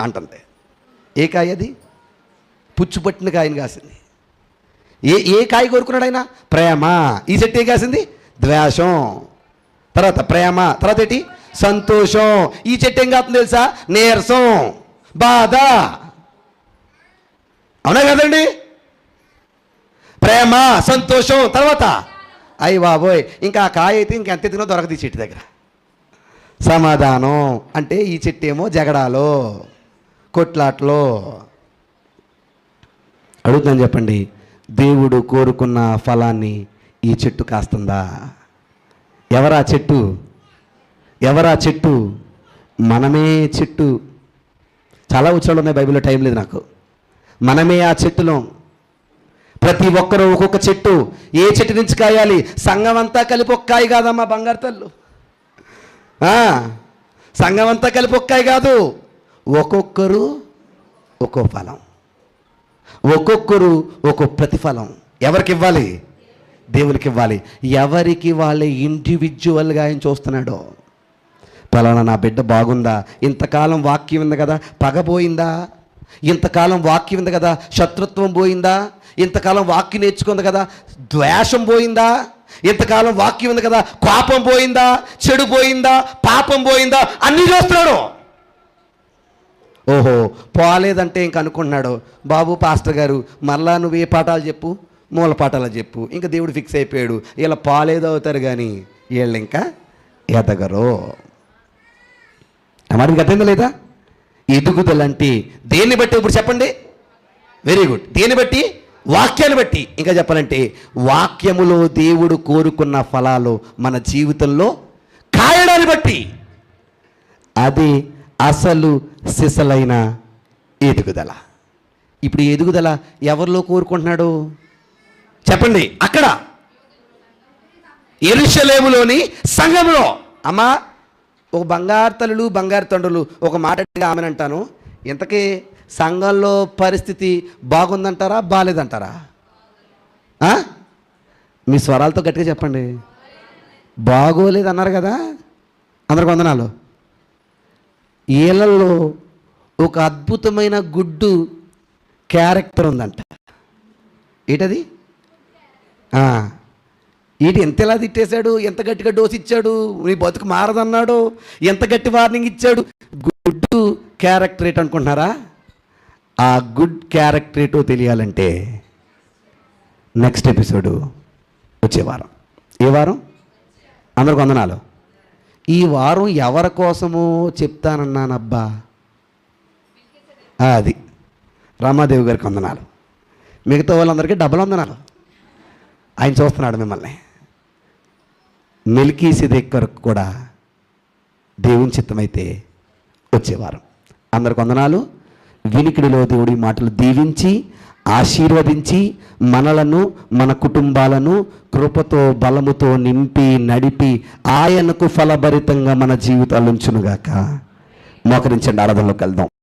అంటుంది. ఏ కాయ అది? పుచ్చు పట్టిన కాయని కాసింది. ఏ కాయ కోరుకున్నాడు ఆయన? ప్రేమ. ఈ చెట్టు ఏం కాసింది? ద్వేషం. తర్వాత ప్రేమ, తర్వాత ఏంటి? సంతోషం. ఈ చెట్టు ఏం కాస్తుంది తెలుసా? నీరసం, బాధ. అవునా కదండి? ప్రేమ, సంతోషం, తర్వాత అయ్యి బాబోయ్ ఇంకా ఆ కాయ అయితే ఇంకెంత ఎత్తునో దొరకదు ఈ చెట్టు దగ్గర. సమాధానం అంటే ఈ చెట్టు ఏమో జగడాలో, కొట్లాట్లో. అడుగుతాను చెప్పండి, దేవుడు కోరుకున్న ఫలాన్ని ఈ చెట్టు కాస్తుందా? ఎవరా చెట్టు? ఎవరా చెట్టు? మనమే చెట్టు. చాలా ఉత్సవాలు ఉన్నాయి బైబిల్లో, టైం లేదు నాకు. మనమే ఆ చెట్టులో. ప్రతి ఒక్కరూ ఒక్కొక్క చెట్టు. ఏ చెట్టు నుంచి కాయాలి? సంఘం అంతా కలిపి ఒక్క కాయ కాదమ్మా బంగారు తల్లు. సంఘం అంతా కలిపి ఒక్క కాయ కాదు, ఒక్కొక్కరు ఒక్కో ఫలం, ఒక్కొక్కరు ఒక్కో ప్రతిఫలం. ఎవరికి ఇవ్వాలి? దేవునికి ఇవ్వాలి. ఎవరికి వాళ్ళే ఇండివిజువల్గా ఆయన చూస్తున్నాడో. పలానా నా బిడ్డ బాగుందా? ఇంతకాలం వాక్యం ఉంది కదా, పగపోయిందా? ఇంతకాలం వాక్యం ఉంది కదా, శత్రుత్వం పోయిందా? ఇంతకాలం వాక్యం నేర్చుకుంది కదా, ద్వేషం పోయిందా? ఇంతకాలం వాక్యం ఉంది కదా, కోపం పోయిందా? చెడు పోయిందా? పాపం పోయిందా? అన్నీ చూస్తున్నాడు. ఓహో పోలేదంటే ఇంక అనుకుంటున్నాడు, బాబు పాస్టర్ గారు మరలా నువ్వు ఏ పాఠాలు చెప్పు, మూల పాఠాలు చెప్పు. ఇంకా దేవుడు ఫిక్స్ అయిపోయాడు, ఇలా పాలేదో అవుతారు కానీ వీళ్ళు ఇంకా ఎదగరు. అమ్మాడికి అర్థమైందా లేదా? ఎదుగుదలంటే దేన్ని బట్టి? ఇప్పుడు చెప్పండి. Very good. దేన్ని బట్టి? వాక్యాన్ని బట్టి. ఇంకా చెప్పాలంటే వాక్యములో దేవుడు కోరుకున్న ఫలాలు మన జీవితంలో కాయడాన్ని బట్టి. అది అసలు సిసలైన ఎదుగుదల. ఇప్పుడు ఈ ఎదుగుదల ఎవరిలో కోరుకుంటున్నాడు చెప్పండి? అక్కడ యెరూషలేములోని సంఘంలో. అమ్మా ఒక బంగారు తల్లులు బంగారు తండ్రులు ఒక మాట ఆమెనంటాను, ఇంతకీ సంఘంలో పరిస్థితి బాగుందంటారా బాగాలేదంటారా? మీ స్వరాలతో గట్టిగా చెప్పండి. బాగోలేదు అన్నారు కదా, అందరికి వందనాలు. వీళ్ళల్లో ఒక అద్భుతమైన గుడ్డు క్యారెక్టర్ ఉందంట. ఏంటది? ఏంటి ఎంత ఎలా తిట్టేశాడు, ఎంత గట్టిగా డోస్ ఇచ్చాడు, నీ బతుకు మారదన్నాడు, ఎంత గట్టి వార్నింగ్ ఇచ్చాడు. గుడ్డు క్యారెక్టర్ ఏంటనుకుంటున్నారా? ఆ గుడ్ క్యారెక్టర్ ఏటో తెలియాలంటే నెక్స్ట్ ఎపిసోడు వచ్చే వారం. ఏ వారం? అందరికి వందనాలు. ఈ వారం ఎవరి కోసమో చెప్తానన్నానబ్బా, అది రామాదేవి గారికి వందనాలు. మిగతా వాళ్ళందరికీ డబ్బులు వందనాలు. ఆయన చూస్తున్నాడు మిమ్మల్ని. మెల్కీసెదెకు కొరకు కూడా దేవుని చిత్తమైతే వచ్చేవారం. అందరికి వందనాలు. వినికిడిలో దేవుడి మాటలు దీవించి ఆశీర్వదించి మనలను మన కుటుంబాలను కృపతో బలముతో నింపి నడిపి ఆయనకు ఫలభరితంగా మన జీవితాలు ఉంచునుగాక. మోకరించండి, ఆరాధనలోకి వెళ్దాం.